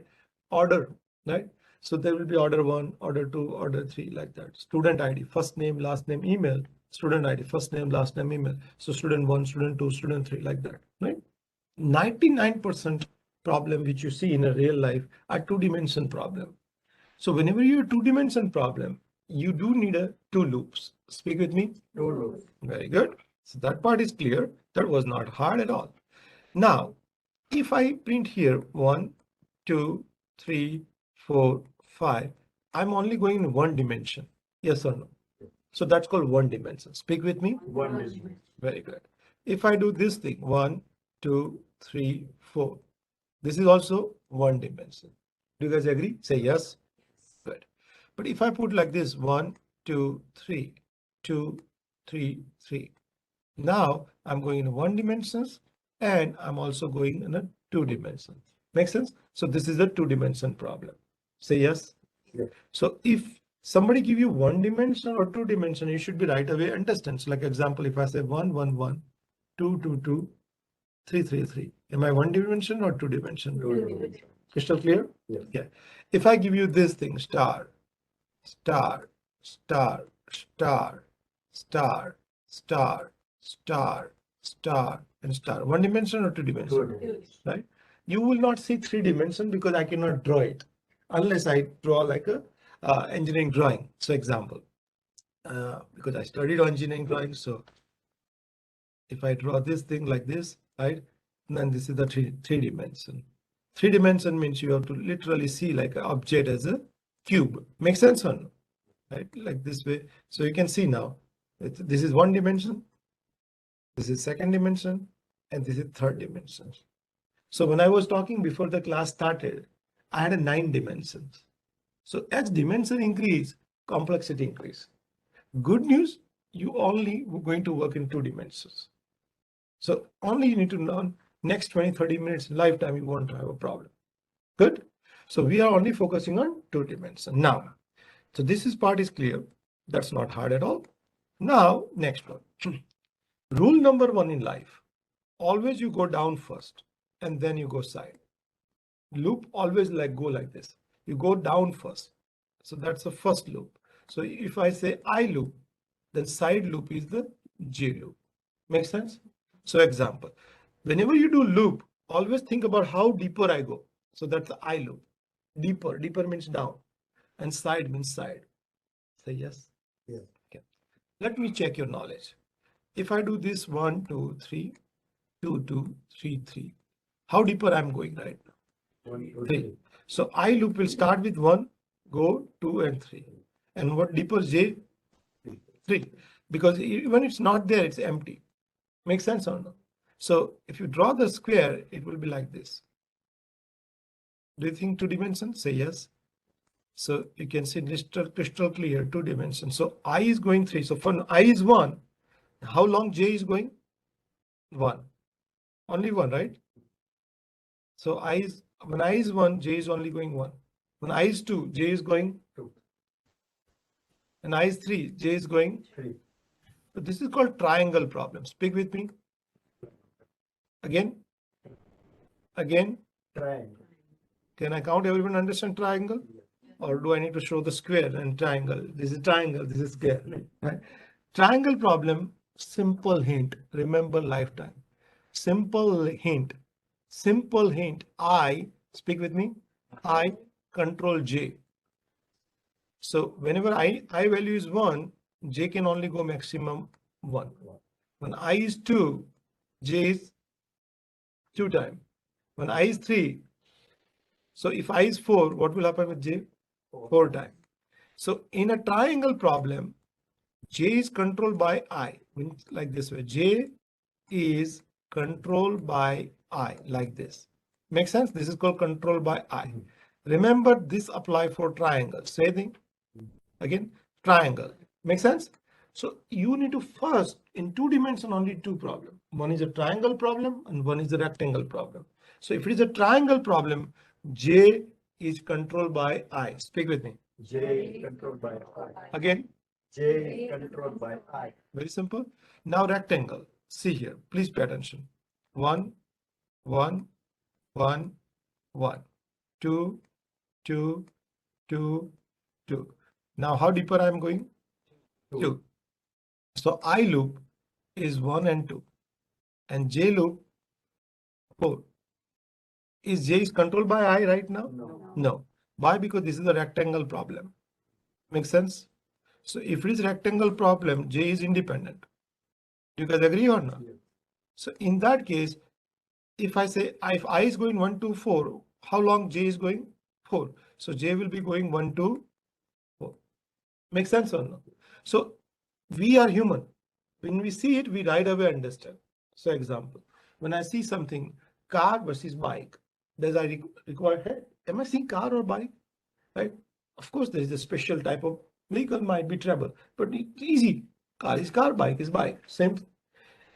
Speaker 1: Order, right? So there will be order 1, order 2, order 3, like that. Student ID, first name, last name, email. Student ID, first name, last name, email. So student 1, student 2, student 3, like that, right? 99% problem which you see in a real life are 2-dimension problem. So whenever you have 2-dimension problem, you do need 2 loops. Speak with me.
Speaker 4: 2 loops.
Speaker 1: Very good. So that part is clear. That was not hard at all. Now, if I print here 1, 2, 3, 4, 5, I'm only going in 1 dimension. Yes or no? So that's called 1 dimension. Speak with me.
Speaker 4: 1 dimension.
Speaker 1: Very good. If I do this thing, 1, 2, 3, 4, this is also 1 dimension. Do you guys agree? Say yes. Good. But if I put like this, 1, 2, 3, 2, 3, 3. Now I'm going in 1 dimensions and I'm also going in a 2 dimensions. Make sense? So this is a 2-dimension problem. Say yes.
Speaker 4: Yeah.
Speaker 1: So if somebody give you 1 dimension or 2 dimension, you should be right away understand. So like example, if I say 1, 1, 1, 2, 2, 2, 3, 3, 3. Am I 1 dimension or 2 dimension?
Speaker 4: 2 dimension.
Speaker 1: Crystal clear?
Speaker 4: Yeah.
Speaker 1: Yeah. If I give you this thing, star, star, star, star, star, star, star, star, and star. 1 dimension or 2 dimension?
Speaker 4: 2 dimensions.
Speaker 1: Right? You will not see 3 dimension because I cannot draw it unless I draw like a engineering drawing. So example, because I studied engineering drawing. So if I draw this thing like this, right? Then this is the three dimension. 3 dimension means you have to literally see like an object as a cube. Make sense or no? Right? Like this way. So you can see now, this is 1 dimension. This is 2nd dimension. And this is 3rd dimension. So when I was talking before the class started, I had a 9 dimensions. So as dimension increase, complexity increase. Good news, you only going to work in 2 dimensions. So only you need to learn next 20-30 minutes lifetime, you won't have a problem. Good. So we are only focusing on 2 dimensions now. So this part is clear. That's not hard at all. Now, next one. Rule number 1 in life. Always you go down first and then you go side. Loop always go like this. You go down first. So that's the first loop. So if I say I loop, then side loop is the J loop. Make sense? So example, whenever you do loop, always think about how deeper I go. So that's the I loop. Deeper means down and side means side. Say yes.
Speaker 4: Yes.
Speaker 1: Okay. Let me check your knowledge. If I do this 1, 2, 3, 2, 2, 3, 3, how deeper I'm going right now?
Speaker 4: 1, 2,
Speaker 1: 3. So I loop will start with 1, go 2 and 3. And what deeper J? 3. because when it's not there, it's empty. Makes sense or no? So if you draw the square, it will be like this. Do you think 2 dimensions? Say yes. So you can see crystal clear 2 dimensions. So I is going 3. So for I is 1, how long j is going? 1. Only 1, right? So when I is 1, j is only going 1. When I is 2, j is going 2. And I is 3, j is going 3. So this is called triangle problem. Speak with me. Again.
Speaker 4: Triangle.
Speaker 1: Can I count? Everyone understand triangle? Or do I need to show the square and triangle? This is triangle, this is square, right? Triangle problem, simple hint, remember lifetime. Simple hint, I, speak with me, I control j. So whenever I value is 1, j can only go maximum 1. When I is 2, j is 2 times. When I is 3, so if I is 4, what will happen with j? 4 times. So in a triangle problem, j is controlled by I, means like this way. J is controlled by I, like this. Make sense? This is called control by I. Remember, this apply for triangle. Same thing. Again, triangle. Make sense? So you need to first, in 2 dimensions, only 2 problems. One is a triangle problem and one is a rectangle problem. So if it is a triangle problem, j is controlled by I. Speak with me.
Speaker 4: J controlled by I.
Speaker 1: Again.
Speaker 4: J controlled by I.
Speaker 1: Very simple. Now rectangle. See here. Please pay attention. 1, 1, 1, 1, 2, 2, 2, 2. Now how deeper I am going? 2. So I loop is 1 and 2. And J loop 4. Is J is controlled by I right now? No. Why? Because this is a rectangle problem. Makes sense? So if it is rectangle problem, J is independent. Do you guys agree or not?
Speaker 4: Yes.
Speaker 1: So in that case, if I say if I is going 1 to 4, how long J is going? 4. So J will be going 1 to 4. Make sense or no? So we are human. When we see it, we right away understand. So example, when I see something, car versus bike, does I require head? Am I seeing car or bike? Right? Of course, there is a special type of vehicle, might be trouble, but it's easy. Car is car, bike is bike. Same.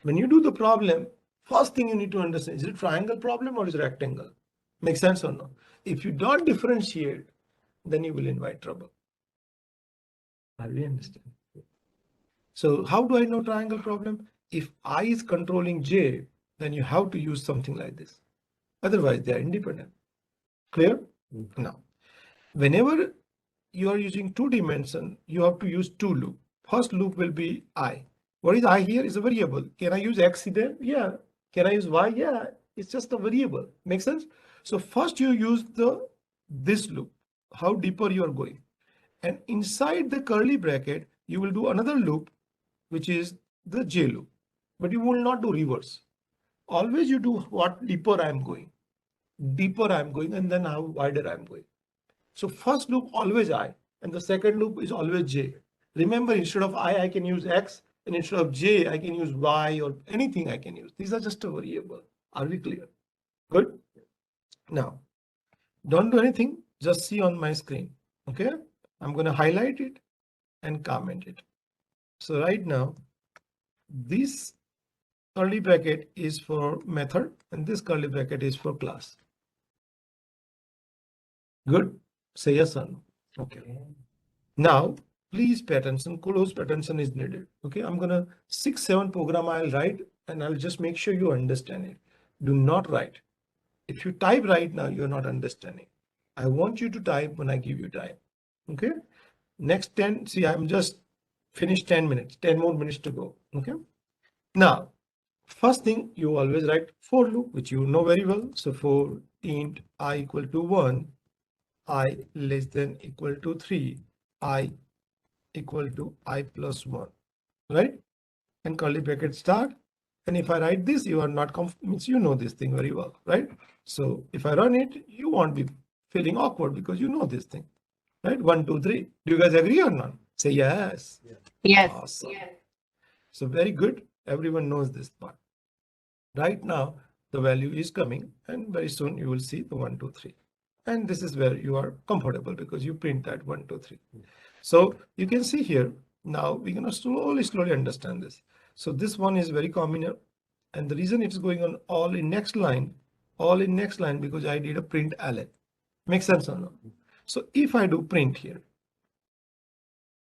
Speaker 1: When you do the problem, first thing you need to understand, is it triangle problem or is it rectangle? Make sense or no? If you don't differentiate, then you will invite trouble. I really understand. So how do I know triangle problem? If I is controlling J, then you have to use something like this. Otherwise, they are independent. Clear? Now, whenever you are using 2 dimension, you have to use 2 loop. First loop will be I. What is I here? Is a variable. Can I use X there? Yeah. Can I use Y? Yeah. It's just a variable. Make sense? So first you use this loop. How deeper you are going. And inside the curly bracket, you will do another loop, which is the J loop. But you will not do reverse. Always you do what deeper I am going. Deeper I am going, and then how wider I am going. So first loop always I, and the second loop is always J. Remember, instead of I can use X, and instead of J, I can use Y or anything I can use. These are just a variable. Are we clear? Good. Now, don't do anything. Just see on my screen. Okay. I'm going to highlight it and comment it. So right now, this curly bracket is for method, and this curly bracket is for class. Good. Say yes or no. Okay. Now, please pay attention. Close attention is needed. Okay. I'm going to 6-7 program I'll write, and I'll just make sure you understand it. Do not write. If you type right now, you're not understanding. I want you to type when I give you time. Okay. Next 10. See, I'm just finished 10 minutes. 10 more minutes to go. Okay. Now, first thing you always write for loop, which you know very well. So for int I equal to 1, I less than equal to 3, I equal to I plus 1, right? And curly bracket start. And if I write this, you are not means you know this thing very well, right? So if I run it, you won't be feeling awkward because you know this thing, right? 1, 2, 3. Do you guys agree or not? Say yes.
Speaker 2: Yes.
Speaker 1: Awesome. So very good. Everyone knows this part. Right now, the value is coming and very soon you will see the 1, 2, 3. And this is where you are comfortable because you print that 1, 2, 3. So you can see here, now we're going to slowly understand this. So this one is very common here. And the reason it's going on all in next line because I did a print ln. Makes sense or no? So if I do print here,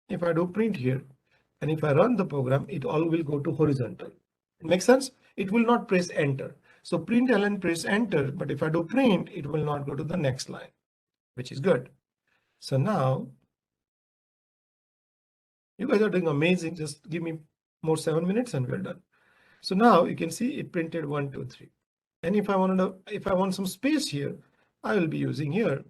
Speaker 1: and if I run the program, it all will go to horizontal. Makes sense? It will not press enter. So print ln press enter, but if I do print, it will not go to the next line, which is good. So now you guys are doing amazing. Just give me more 7 minutes and we're done. So now you can see it printed 1, 2, 3. And if I want some space here, I will be using here.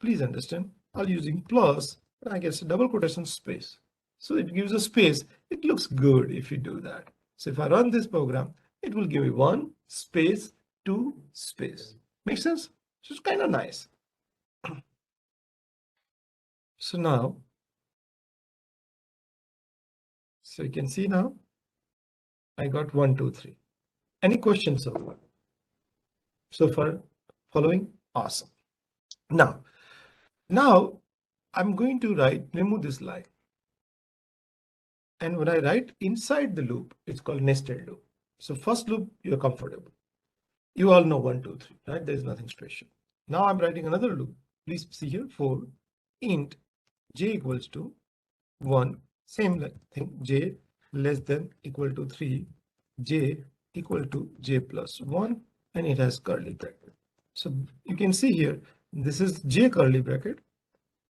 Speaker 1: Please understand, I'll using plus, and I get a double quotation space. So it gives a space. It looks good if you do that. So if I run this program, it will give me 1 space, 2 space. Makes sense? So it's kind of nice. So now, so you can see now, I got 1, 2, 3. Any questions so far? So far, following? Awesome. Now I'm going to remove this line. And when I write inside the loop, it's called nested loop. So first loop, you're comfortable. You all know 1, 2, 3, right? There's nothing special. Now I'm writing another loop. Please see here, for int j equals to 1, same thing, j less than equal to 3, j equal to j plus 1, and it has curly bracket. So you can see here, this is j curly bracket,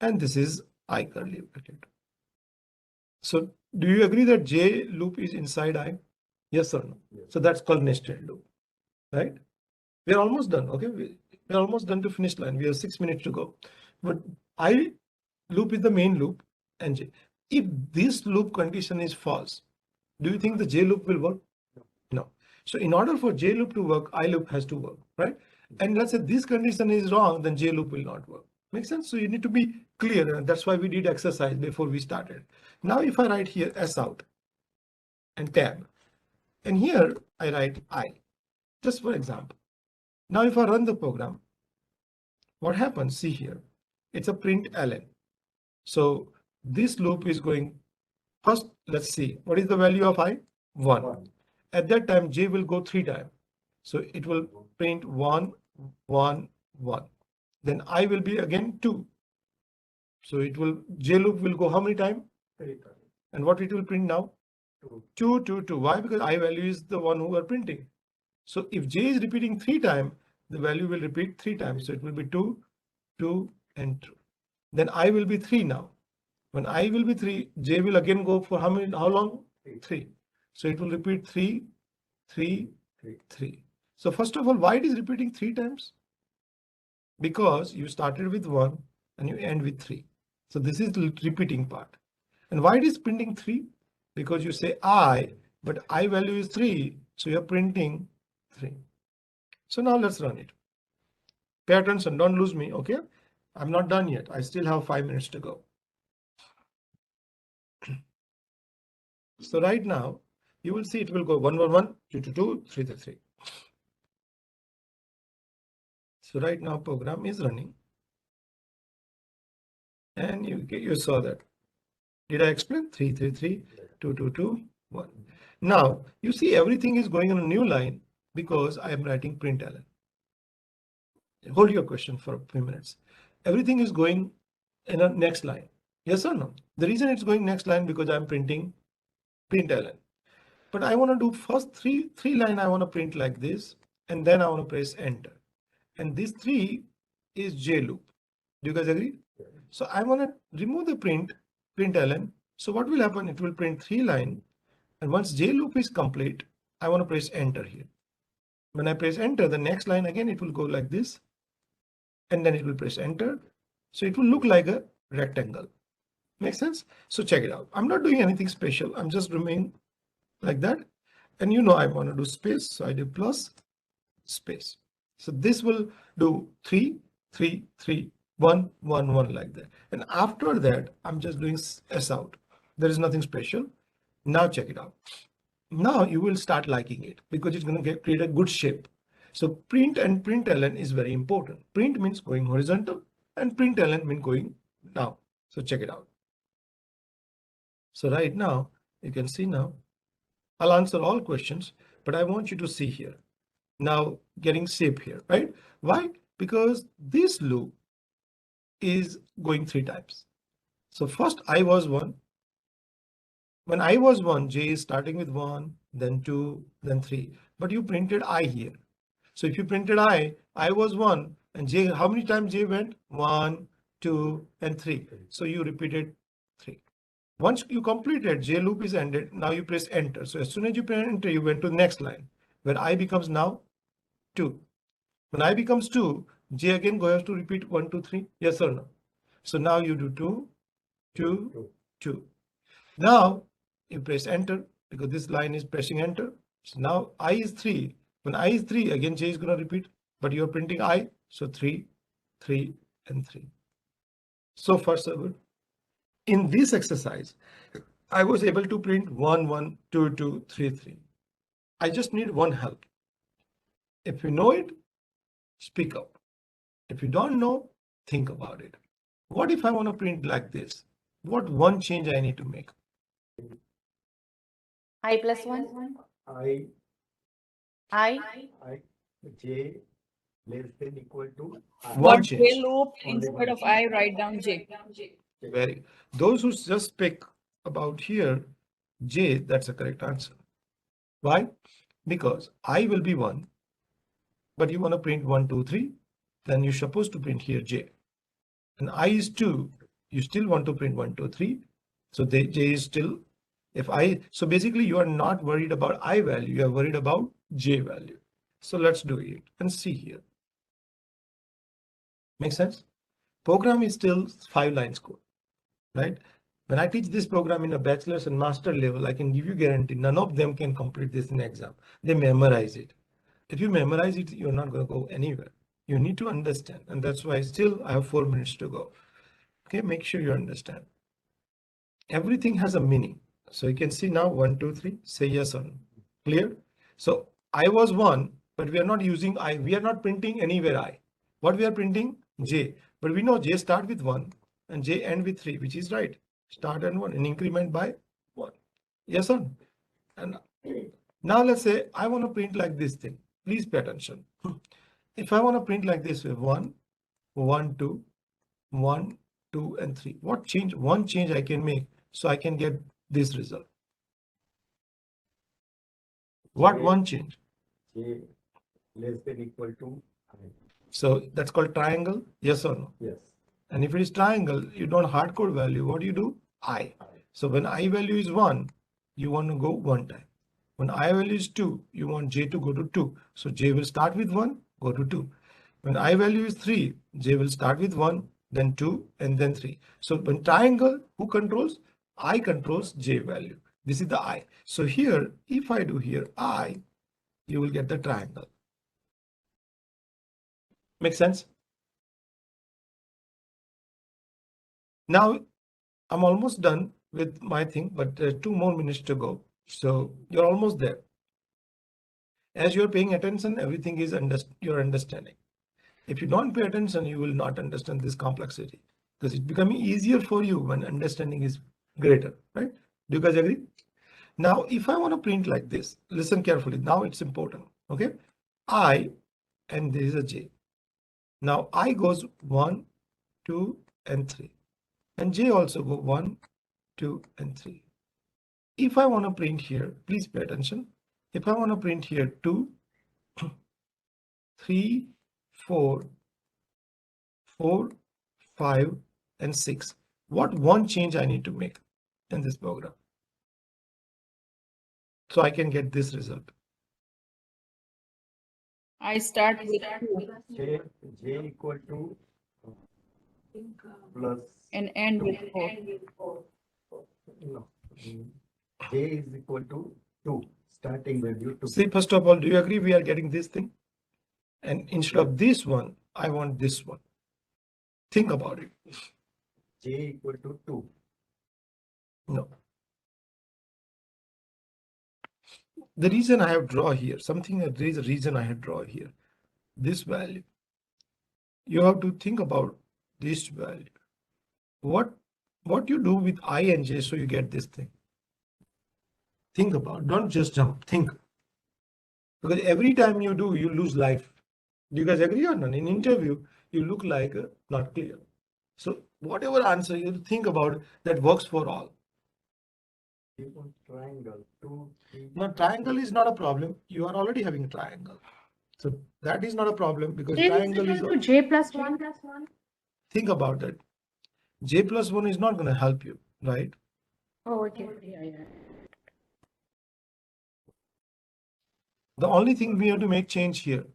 Speaker 1: and this is I curly bracket. So do you agree that j loop is inside I? Yes or no?
Speaker 4: Yes.
Speaker 1: So that's called nested loop, right? We're almost done. Okay, we're almost done to finish line. We have 6 minutes to go. But I loop is the main loop, and j. If this loop condition is false, do you think the j loop will work? No. So in order for j loop to work, I loop has to work, right? And let's say this condition is wrong, then j loop will not work. Make sense? So you need to be clear, and that's why we did exercise before we started. Now if I write here s out and tab, and here I write I, just for example. Now if I run the program, what happens? See here, it's a print ln. So this loop is going first. Let's see, what is the value of I? 1. At that time, j will go 3 times. So it will print 1, 1, 1. Then I will be again 2. So it will, j loop will go how many times?
Speaker 4: 3 times.
Speaker 1: And what it will print now?
Speaker 4: 2.
Speaker 1: 2, 2, 2. Why? Because I value is the one who are printing. So if j is repeating 3 times, the value will repeat 3 times. So it will be 2, 2, and 2. Then I will be 3 now. When I will be 3, j will again go for how long? 3. So it will repeat 3, 3, 3. So first of all, why it is repeating 3 times? Because you started with 1 and you end with 3. So this is the repeating part. And why it is printing 3? Because you say I, but I value is 3. So you're printing 3. So now let's run it. Pay attention, don't lose me, okay? I'm not done yet. I still have 5 minutes to go. So right now, you will see it will go 1, 1, 1, 2, 2, 2, 3, 3, 3. So right now program is running. And you saw that. Did I explain? 3, 3, 3, 2, 2, 2, 1. Now you see everything is going on a new line because I am writing print ln. Hold your question for a few minutes. Everything is going in a next line. Yes or no? The reason it's going next line because I'm printing print ln. But I want to do first three line. I want to print like this, and then I want to press enter. And this 3 is j loop. Do you guys agree?
Speaker 4: Yeah.
Speaker 1: So I want to remove the print ln. So what will happen? It will print 3 line, and once j loop is complete, I want to press enter here. When I press enter, the next line again it will go like this, and then it will press enter. So it will look like a rectangle. Make sense? So check it out. I'm not doing anything special. I'm just remaining like that. And you know I want to do space, so I do plus space. So this will do 3, 3, 3, 1, 1, 1 like that. And after that, I'm just doing s out. There is nothing special. Now check it out. now you will start liking it because it's going to create a good shape. So print and println is very important. Print means going horizontal and println means going down. So check it out. So right now you can see now I'll answer all questions, but I want you to see here now getting shape here, right? Why? Because this loop is going 3 times. So first I was 1. When I was 1, J is starting with 1, then 2, then 3. But you printed I here. So if you printed I was 1, and J, how many times J went? 1, 2, and 3. So you repeated 3. Once you completed, J loop is ended. Now you press enter. So as soon as you press enter, you went to the next line where I becomes now 2. When I becomes 2, J again goes to repeat 1, 2, 3. Yes or no? So now you do 2, 2, 2. Now you press enter because this line is pressing enter. So now I is 3. When I is 3, again J is going to repeat, but you're printing I. So 3, 3, and 3. So far, so good. In this exercise, I was able to print 1, 1, 2, 2, 3, 3. I just need one help. If you know it, speak up. If you don't know, think about it. What if I want to print like this? What one change I need to make?
Speaker 2: I plus 1.
Speaker 4: I,
Speaker 2: I.
Speaker 4: J less than equal to I.
Speaker 1: One
Speaker 5: But J
Speaker 1: change.
Speaker 5: loop,
Speaker 4: Only
Speaker 5: instead
Speaker 4: one
Speaker 5: of I, write down J.
Speaker 1: Very. Those who just speak about here, J, that's the correct answer. Why? Because I will be 1, but you want to print 1, 2, 3, then you're supposed to print here J. And I is 2, you still want to print 1, 2, 3. So J is still, so basically you are not worried about I value, you are worried about J value. So let's do it and see here. Make sense? Program is still 5 lines code, right? When I teach this program in a bachelor's and master level, I can give you guarantee none of them can complete this in exam. They memorize it. If you memorize it, you're not going to go anywhere. You need to understand. And that's why still I have 4 minutes to go. Okay, make sure you understand. Everything has a meaning. So you can see now 1, 2, 3, say yes or no. Clear? So I was 1, but we are not using I. We are not printing anywhere I. What we are printing? J. But we know J start with 1 and J end with 3, which is right. Start and 1 and increment by 1. Yes or no? And now let's say I want to print like this thing. Please pay attention. If I want to print like this with 1, 1, 2, 1, 2, and 3. What change? One change I can make so I can get this result. What
Speaker 4: J,
Speaker 1: one change?
Speaker 4: J less than equal to I.
Speaker 1: So that's called triangle. Yes or no?
Speaker 4: Yes.
Speaker 1: And if it is triangle, you don't hard code value. What do you do? I. So when I value is 1, you want to go 1 time. When I value is 2, you want J to go to 2. So J will start with 1, go to 2. When I value is 3, J will start with 1, then 2, and then 3. So when triangle, who controls? I controls J value. This is the I. So here, if I do here I, you will get the triangle. Make sense? Now, I'm almost done with my thing, but there's 2 more minutes to go. So you're almost there. As you're paying attention, everything is you're understanding. If you don't pay attention, you will not understand this complexity because it's becoming easier for you when understanding is greater, right? Do you guys agree? Now, if I want to print like this, listen carefully. Now it's important, okay? I, and there is a J. Now I goes 1, 2, and 3. And J also go 1, 2, and 3. If I want to print here, please pay attention. If I want to print here 2, 3, 4, 4, 5, and 6. What one change I need to make in this program so I can get this result?
Speaker 5: I start with 2
Speaker 4: J equal to plus
Speaker 5: and end with 4.
Speaker 4: no. J is equal to 2. Starting value 2.
Speaker 1: See, first of all, do you agree we are getting this thing? And instead of this one, I want this one. Think about it.
Speaker 4: J equal to 2.
Speaker 1: No. the reason I have draw here, there is a reason I have draw here. This value. You have to think about this value. What you do with I and j so you get this thing. Think about, don't just jump, think. Because every time you do, you lose life. Do you guys agree or not? In interview, you look like not clear. So whatever answer you think about, that works for all.
Speaker 4: Even triangle, 2, 3.
Speaker 1: Now triangle is not a problem. You are already having a triangle. So that is not a problem because
Speaker 2: J is
Speaker 1: triangle
Speaker 2: equal
Speaker 1: is,
Speaker 2: to J plus 1.
Speaker 1: think about that. J plus 1 is not going to help you, right?
Speaker 2: Oh, okay. Yeah.
Speaker 1: The only thing we have to make change here,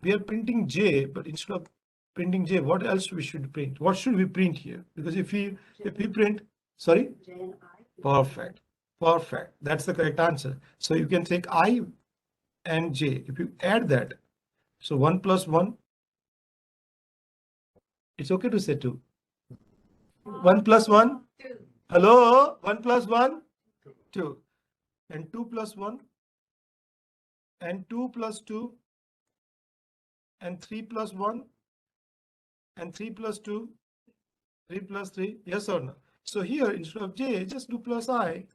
Speaker 1: we are printing J, but instead of printing J, what else we should print? What should we print here? Because if we print, sorry? Perfect. That's the correct answer. So you can take I and J. If you add that, so 1 plus 1, it's okay to say 2. 1 plus 1, hello, 1 plus 1, 2. And 2 plus 1, and 2 plus 2, and 3 plus 1, and 3 plus 2, 3 plus 3, yes or no? So here, instead of J, just do plus I,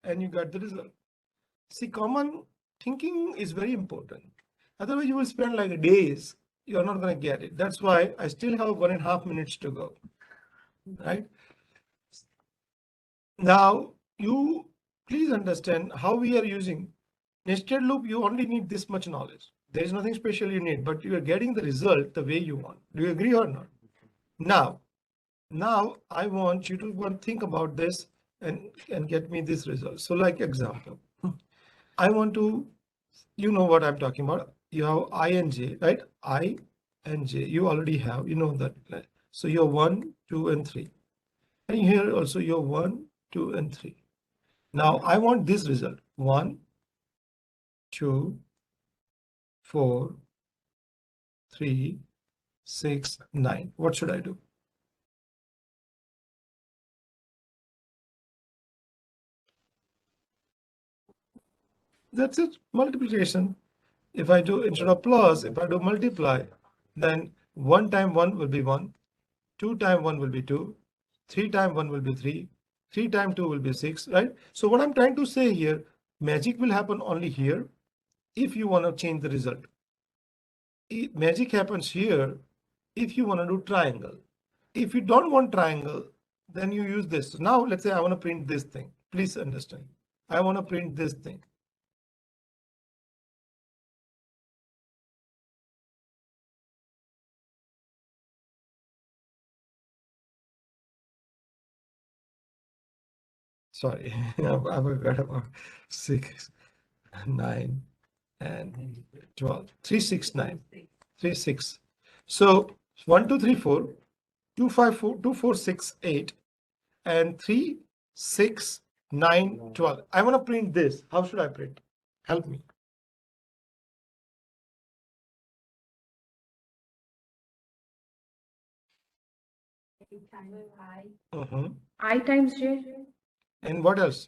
Speaker 1: and you got the result. See, common thinking is very important. Otherwise, you will spend like days. You're not going to get it. That's why I still have 1.5 minutes to go, right? Now, you please understand how we are using nested loop. You only need this much knowledge. There is nothing special you need, but you are getting the result the way you want. Do you agree or not? Now I want you to think about this and get me this result. So like example, I want to, you know what I'm talking about. You have I and J, right? I and J, you already have, you know that. Right? So you're 1, 2, and 3. And here also you're 1, 2, and 3. Now I want this result. 1, 2, 4, 3, 6, 9. What should I do? That's it, multiplication. If I do instead of plus, if I do multiply, then 1 times 1 will be 1, 2 times 1 will be 2, 3 times 1 will be 3, 3 times 2 will be 6, right? So what I'm trying to say here, magic will happen only here if you want to change the result. Magic happens here if you want to do triangle. If you don't want triangle, then you use this. So now let's say I want to print this thing. Please understand. I want to print this thing. Sorry, I forgot about 6, 9, and 12. 3, 6, 9. 3, 6. So 1, 2, 3, 4, 2, 5, 4, 2, 4, 6, 8, and 3, 6, 9, 12. I want to print this. How should I print? Help me.
Speaker 2: I times J.
Speaker 1: And what else?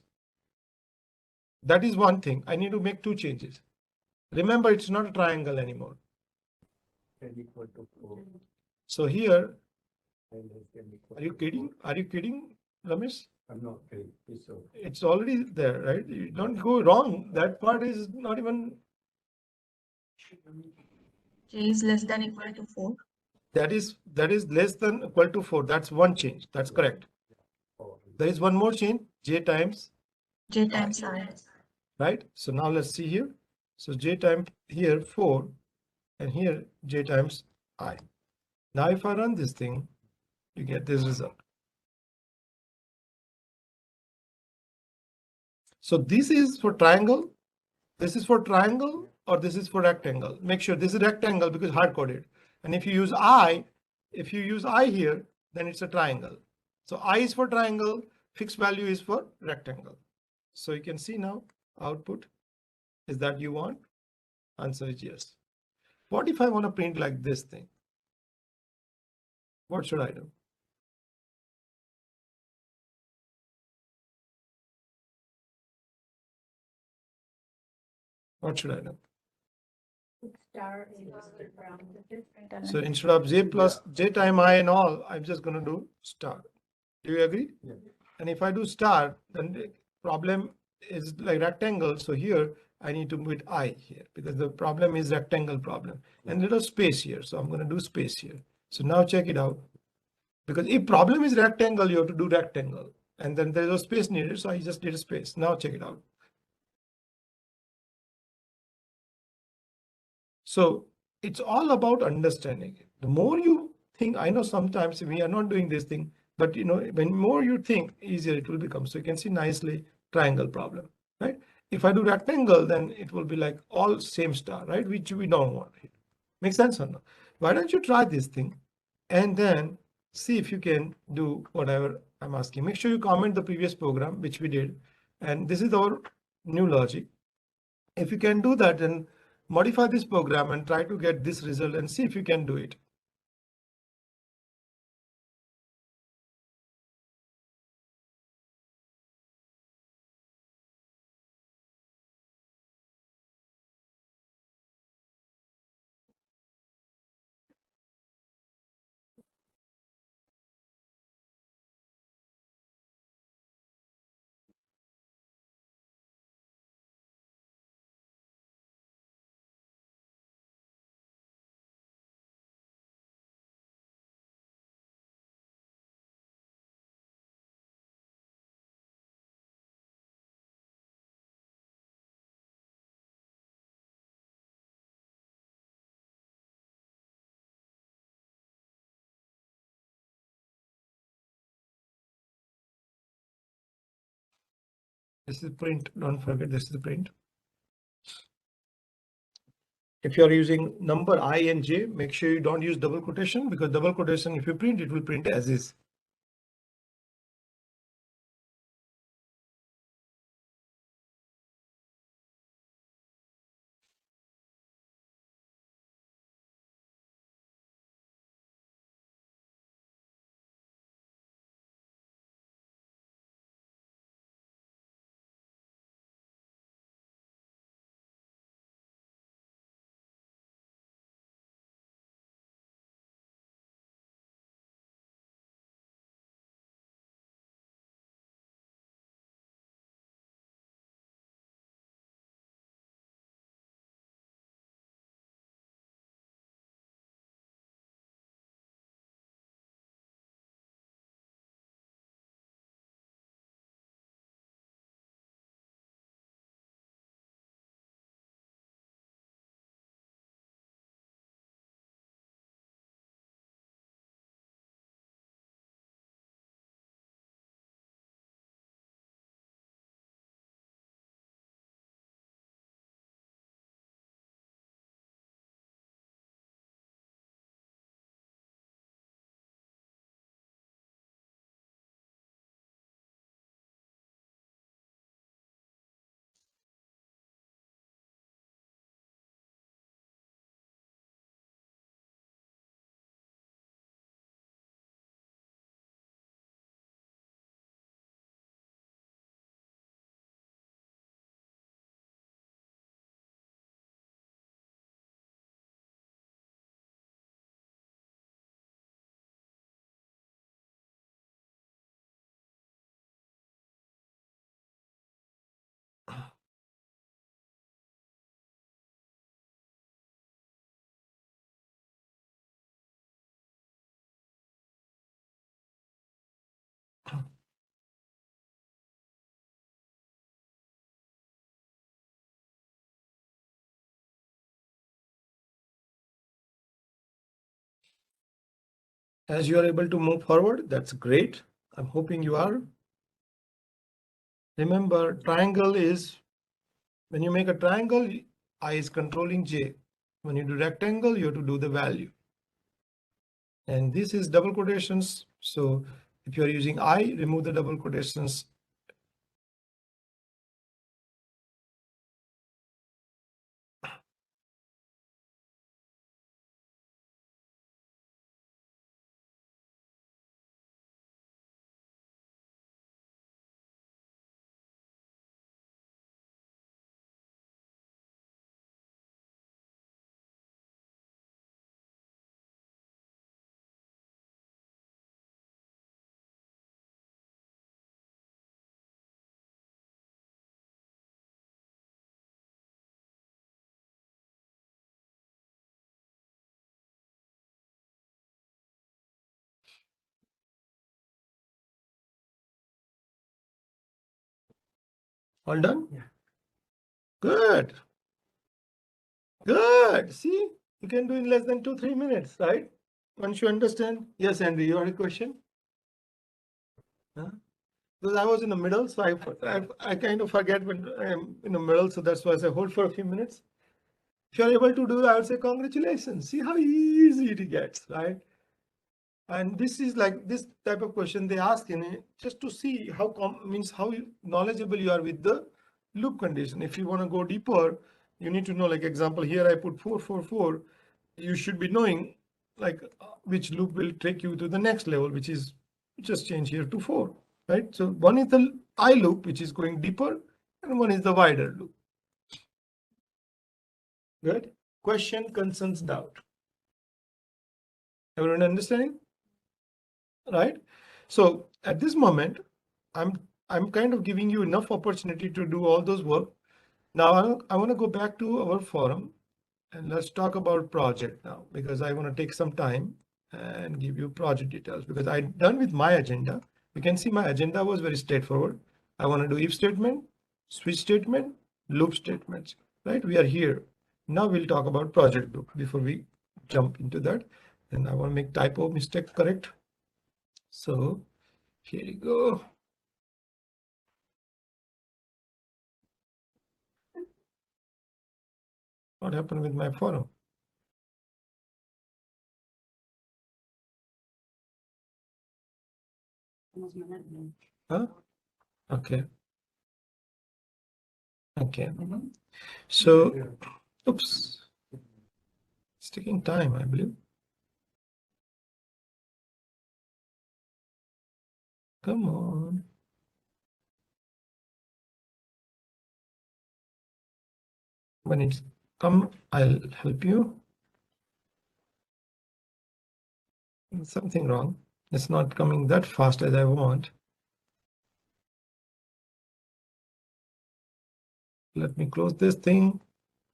Speaker 1: That is one thing. I need to make 2 changes. Remember, it's not a triangle anymore.
Speaker 4: N equal to 4.
Speaker 1: So here,
Speaker 4: And less than equal
Speaker 1: are you
Speaker 4: to
Speaker 1: kidding?
Speaker 4: 4.
Speaker 1: Are you kidding, Ramesh?
Speaker 4: I'm not kidding. It's okay.
Speaker 1: It's already there, right? You don't go wrong. That part is not even,
Speaker 6: J is less than equal to 4.
Speaker 1: that is less than equal to 4. That's one change. That's correct.
Speaker 4: Oh,
Speaker 1: There is one more change, J times,
Speaker 6: J times I.
Speaker 1: right? So now let's see here. So J times here 4 and here J times I. Now if I run this thing, you get this result. So this is for triangle. This is for triangle or this is for rectangle. Make sure this is rectangle because hard coded. And if you use I here, then it's a triangle. So I is for triangle, fixed value is for rectangle. So you can see now output is that you want? Answer is yes. What if I want to print like this thing? What should I do? What should I do?
Speaker 2: Star is around the different
Speaker 1: So instead of j plus j time I and all, I'm just going to do star. Do you agree?
Speaker 4: Yeah.
Speaker 1: And if I do star, then the problem is like rectangle. So here I need to put I here because the problem is rectangle problem and little space here. So I'm going to do space here. So now check it out. Because if problem is rectangle, you have to do rectangle. And then there's a space needed. So I just did a space. Now check it out. So it's all about understanding it. The more you think, I know sometimes we are not doing this thing, but you know, when more you think, easier it will become. So you can see nicely triangle problem, right? If I do rectangle, then it will be like all same star, right? Which we don't want. Make sense or not? Why don't you try this thing and then see if you can do whatever I'm asking. Make sure you comment the previous program, which we did. And this is our new logic. If you can do that, then modify this program and try to get this result and see if you can do it. This is print. Don't forget this is the print. If you are using number I and J, make sure you don't use double quotation because double quotation, if you print, it will print as is. As you are able to move forward, that's great. I'm hoping you are. Remember, triangle is when you make a triangle, I is controlling J. When you do rectangle, you have to do the value. And this is double quotations. So if you are using I, remove the double quotations. All done?
Speaker 4: Yeah.
Speaker 1: Good. Good. See, you can do in less than 2-3 minutes, right? Once you understand. Yes, Andy, you had a question? Huh? Because I was in the middle, so I kind of forget when I'm in the middle, so that's why I say hold for a few minutes. If you're able to do that, I would say congratulations. See how easy it gets, right? And this is like this type of question they ask in it just to see how how knowledgeable you are with the loop condition. If you want to go deeper, you need to know, like example here I put 444. You should be knowing like which loop will take you to the next level, which is just change here to 4, right? So one is the I loop, which is going deeper, and one is the wider loop. Good. Question, concerns, doubt. Everyone understanding? Right? So at this moment, I'm kind of giving you enough opportunity to do all those work. Now I want to go back to our forum and let's talk about project now, because I want to take some time and give you project details, because I'm done with my agenda. You can see my agenda was very straightforward. I want to do if statement, switch statement, loop statements, right? We are here. Now we'll talk about project loop before we jump into that. And I want to make typo mistake correct. So here you go. What happened with my forum? Huh? Okay. Okay. So, oops. It's taking time, I believe. Come on. When it's come, I'll help you. Something wrong. It's not coming that fast as I want. Let me close this thing.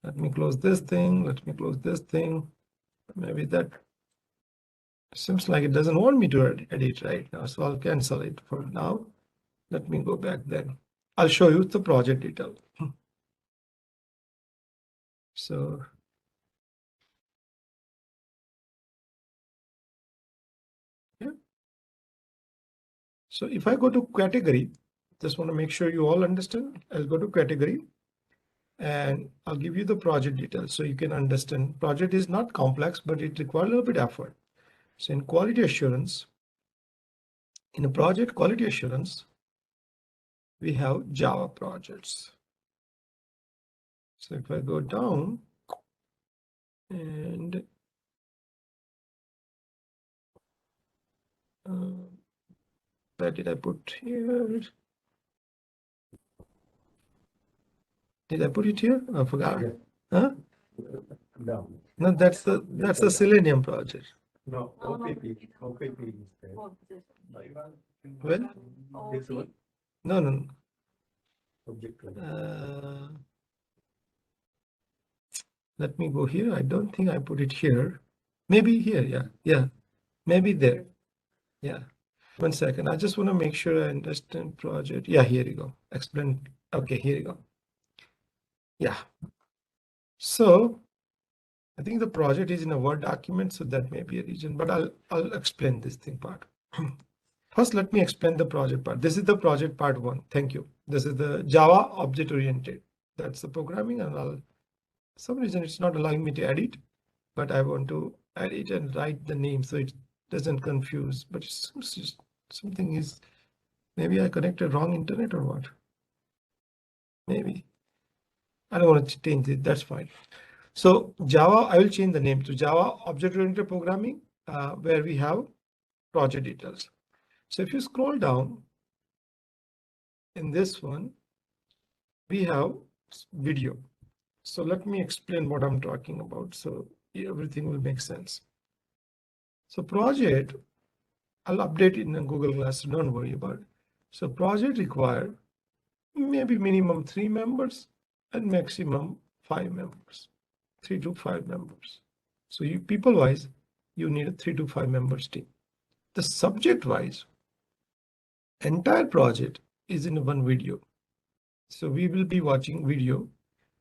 Speaker 1: Let me close this thing. Let me close this thing. Maybe that seems like it doesn't want me to edit right now. So I'll cancel it for now. Let me go back then. I'll show you the project detail. So yeah. So if I go to category, just want to make sure you all understand. I'll go to category and I'll give you the project details so you can understand. Project is not complex, but it requires a little bit effort. So in quality assurance, in a project quality assurance, we have Java projects. So if I go down and where did I put here? Did I put it here? I forgot.
Speaker 4: Yeah.
Speaker 1: Huh?
Speaker 4: Down.
Speaker 1: No, that's the Selenium project.
Speaker 4: No, OPP is there.
Speaker 1: Well,
Speaker 4: This one,
Speaker 1: no.
Speaker 4: object.
Speaker 1: Let me go here. I don't think I put it here. Maybe here. Yeah. Maybe there. Yeah. 1 second. I just want to make sure I understand project. Yeah, here you go. Explain. Okay, here you go. Yeah. So I think the project is in a Word document, so that may be a reason, but I'll explain this thing part. First, let me explain the project part. This is the project part 1. Thank you. This is the Java object oriented. That's the programming, and for some reason it's not allowing me to edit, but I want to edit and write the name so it doesn't confuse. But it's just something is, maybe I connected wrong internet or what? Maybe. I don't want to change it. That's fine. So Java, I will change the name to Java object-oriented programming, where we have project details. So if you scroll down in this one, we have video. So let me explain what I'm talking about, so everything will make sense. So project, I'll update it in a Google Glass, so don't worry about it. So project require maybe minimum 3 members and maximum 5 members, 3 to 5 members. So you people wise, you need a 3 to 5 members team. The subject wise, entire project is in one video. So we will be watching video,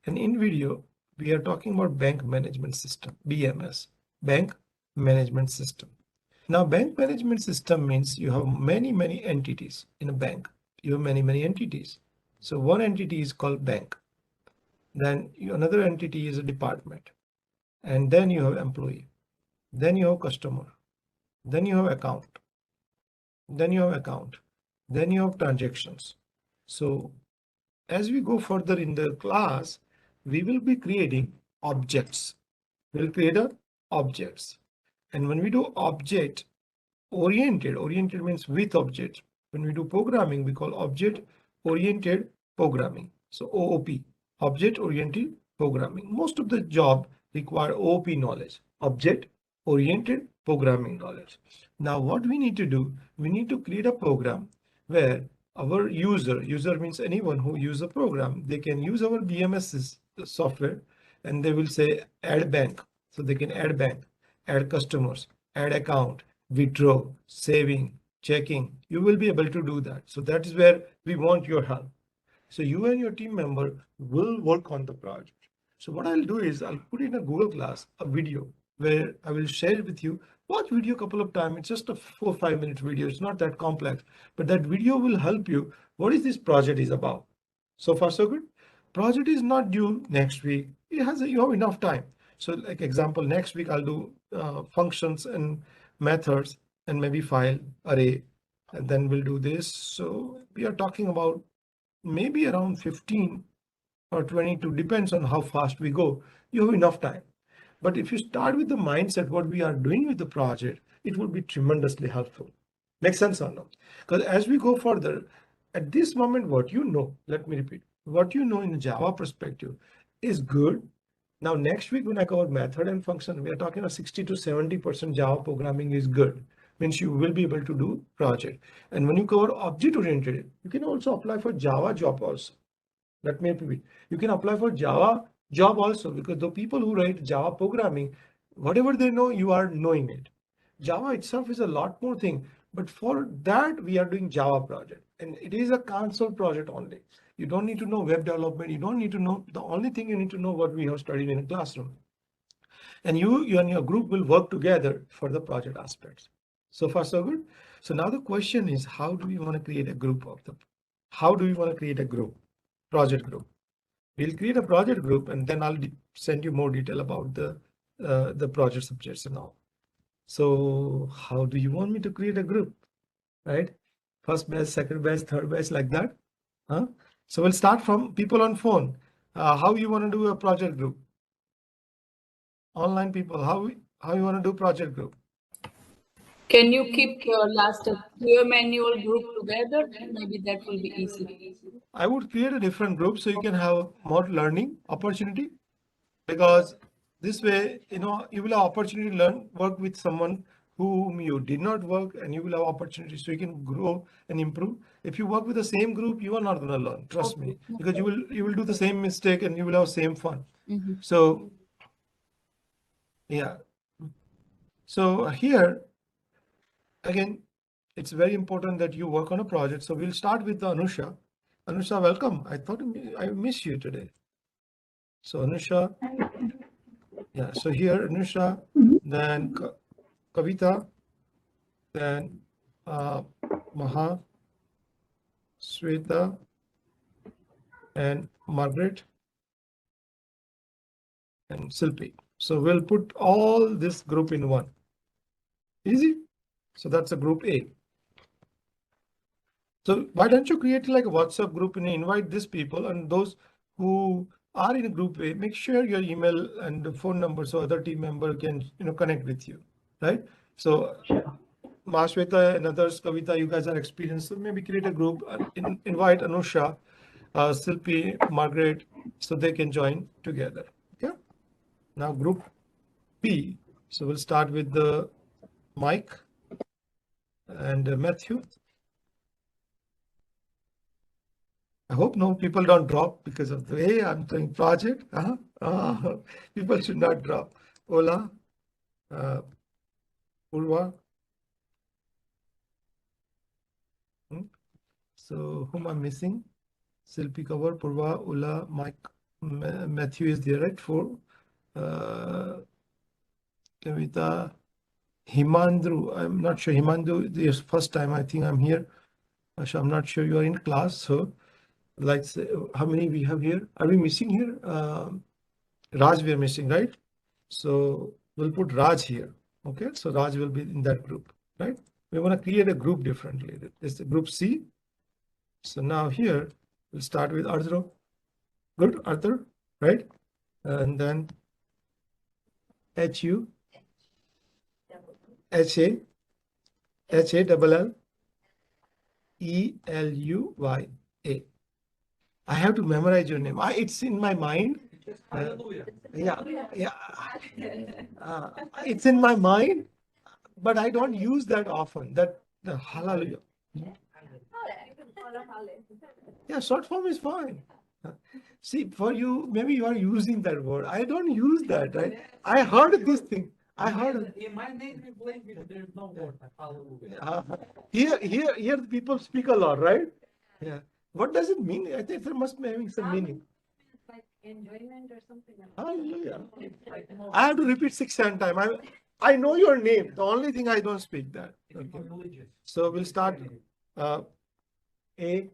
Speaker 1: and in video, we are talking about bank management system, BMS, bank management system. Now, bank management system means you have many entities in a bank. You have many entities. So one entity is called bank. Then another entity is a department. And then you have employee. Then you have customer. Then you have account. Then you have account. Then you have transactions. So as we go further in the class, we will be creating objects. We'll create objects. And when we do object oriented means with object. When we do programming, we call object oriented programming. So OOP, object oriented programming. Most of the job require OOP knowledge, object oriented programming knowledge. Now what we need to do, we need to create a program where our user means anyone who use a program, they can use our BMS software and they will say add bank. So they can add bank, add customers, add account, withdraw, saving, checking. You will be able to do that. So that is where we want your help. So you and your team member will work on the project. So what I'll do is I'll put in a Google Class, a video where I will share it with you. Watch video a couple of times. It's just a 4 or 5 minute video. It's not that complex, but that video will help you. What is this project is about? So far, so good. Project is not due next week. You have enough time. So like example, next week I'll do functions and methods and maybe file array, and then we'll do this. So we are talking about maybe around 15 or 22, depends on how fast we go. You have enough time. But if you start with the mindset, what we are doing with the project, it will be tremendously helpful. Make sense or no? Because as we go further, at this moment, what you know, let me repeat, what you know in the Java perspective is good. Now, next week, when I cover method and function, we are talking about 60 to 70% Java programming is good. Means you will be able to do project. And when you cover object-oriented, you can also apply for Java job also. Let me repeat. You can apply for Java job also, because the people who write Java programming, whatever they know, you are knowing it. Java itself is a lot more thing, but for that we are doing Java project, and it is a console project only. You don't need to know web development. You don't need to know. The only thing you need to know what we have studied in a classroom, and you and your group will work together for the project aspects. So far, so good. So now the question is, how do we want to create a group of them? How do we want to create a group, project group? We'll create a project group, and then I'll send you more detail about the project subjects and all. So how do you want me to create a group, right? First batch, second batch, third batch, like that. Huh? So we'll start from people on phone. How you want to do a project group? Online people, how you want to do project group?
Speaker 5: Can you keep last clear manual group together? Maybe that will be easy.
Speaker 1: I would create a different group so you can have more learning opportunity, because this way, you will have opportunity to learn, work with someone whom you did not work, and you will have opportunity so you can grow and improve. If you work with the same group, you are not going to learn, trust me, because you will do the same mistake and you will have same fun. So yeah, so here again, it's very important that you work on a project. So we'll start with Anusha. Anusha, welcome. I thought I missed you today. So Anusha, yeah, so here Anusha, then Kavita, then Maha, Sweta, and Margaret, and Silpi. So we'll put all this group in one. Easy. So that's a group A. So why don't you create like a WhatsApp group and invite these people, and those who are in a group A, make sure your email and the phone number so other team member can connect with you, right? So Mahashweta and others, Kavita, you guys are experienced, so maybe create a group, invite Anusha, Silpi, Margaret, so they can join together. Okay. Now group B. So we'll start with the Mike and Matthew. I hope no people don't drop because of the way I'm doing project. People should not drop. Ola, Purva. So whom I'm missing? Silpi cover, Purva, Ula, Mike, Matthew is there, right? 4. Kavita, Himandru, I'm not sure. Himandru, this first time I think I'm here. So I'm not sure you are in class. So, like, say, how many we have here? Are we missing here? Raj, we are missing, right? So we'll put Raj here. Okay, so Raj will be in that group, right? We want to create a group differently. This is the group C. So now here we'll start with Arthur. Good, Arthur, right? And then HU, HA, HALL, ELUY. I have to memorize your name. It's in my mind. Yeah. It's in my mind, but I don't use that often. That the hallelujah. Yeah, short form is fine. See, for you, maybe you are using that word. I don't use that. I heard this thing. I heard.
Speaker 3: In my native language, there's no word like hallelujah.
Speaker 1: Here, the people speak a lot, right? Yeah. What does it mean? I think there must be having some meaning.
Speaker 7: Like enjoyment or something.
Speaker 1: Hallelujah. I have to repeat 6-7 times. I know your name. The only thing I don't speak that. Okay.
Speaker 3: Religious.
Speaker 1: So we'll start. A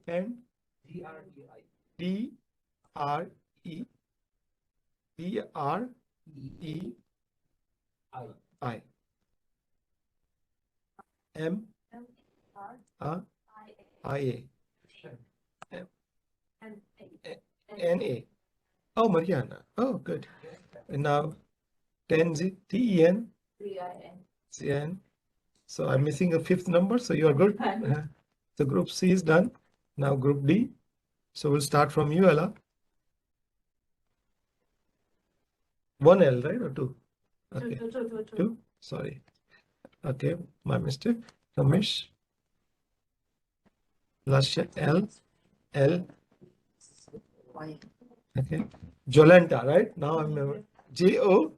Speaker 1: N
Speaker 3: DREI.
Speaker 1: DREI MRIA NA. Oh, Mariana. Oh, good. And now TEN CN. So I'm missing a 5th number. So you are good. So group C is done. Now group D. So we'll start from you, Ella. 1 L, right? Or 2? Okay. 2. Sorry. Okay. My mistake. Ramesh. Lasha L. Okay. Jolanta, right? Now I'm JO.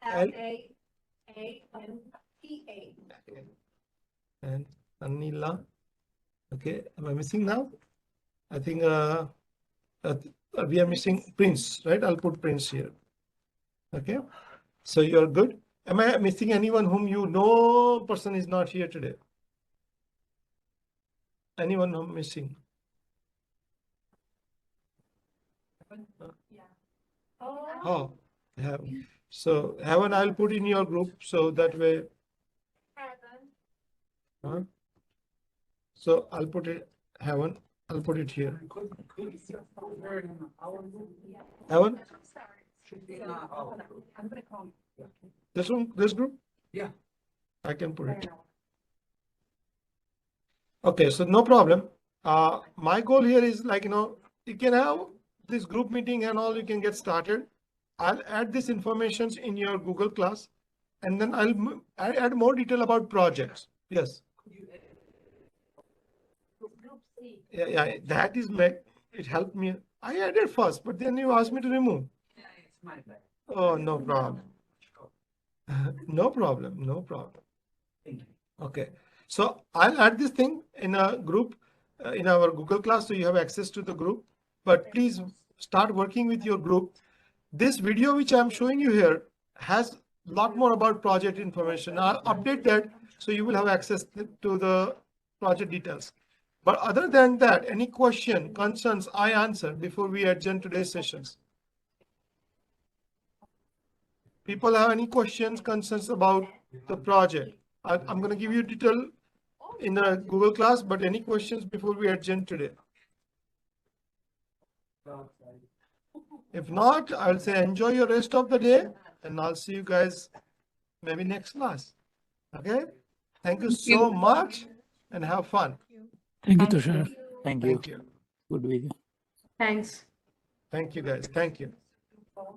Speaker 7: LAANTA.
Speaker 1: And Anila. Okay. Am I missing now? I think we are missing Prince, right? I'll put Prince here. Okay. So you're good. Am I missing anyone whom you know person is not here today? Anyone I'm missing? Oh, have. So Heaven, I'll put in your group so that way. So I'll put it, Heaven, I'll put it here. Heaven, this one, this group?
Speaker 3: Yeah.
Speaker 1: I can put it. Okay, so no problem. My goal here is like, you can have this group meeting and all, you can get started. I'll add this information in your Google class, and then I'll add more detail about projects. Yes. Yeah, that is it helped me. I added first, but then you asked me to remove.
Speaker 3: It's my bad.
Speaker 1: Oh, no problem. No problem. No problem.
Speaker 3: Thank you.
Speaker 1: Okay. So I'll add this thing in a group in our Google class, so you have access to the group. But please start working with your group. This video which I'm showing you here has a lot more about project information. I'll update that so you will have access to the project details. But other than that, any question, concerns, I answer before we adjourn today's sessions. People have any questions, concerns about the project? I'm going to give you detail in the Google class, but any questions before we adjourn today? If not, I'll say enjoy your rest of the day, and I'll see you guys maybe next class. Okay? Thank you so much and have fun.
Speaker 8: Thank you, Tushar. Thank you.
Speaker 1: Thank you.
Speaker 8: Good video.
Speaker 2: Thanks.
Speaker 1: Thank you, guys. Thank you.
Speaker 7: Wow.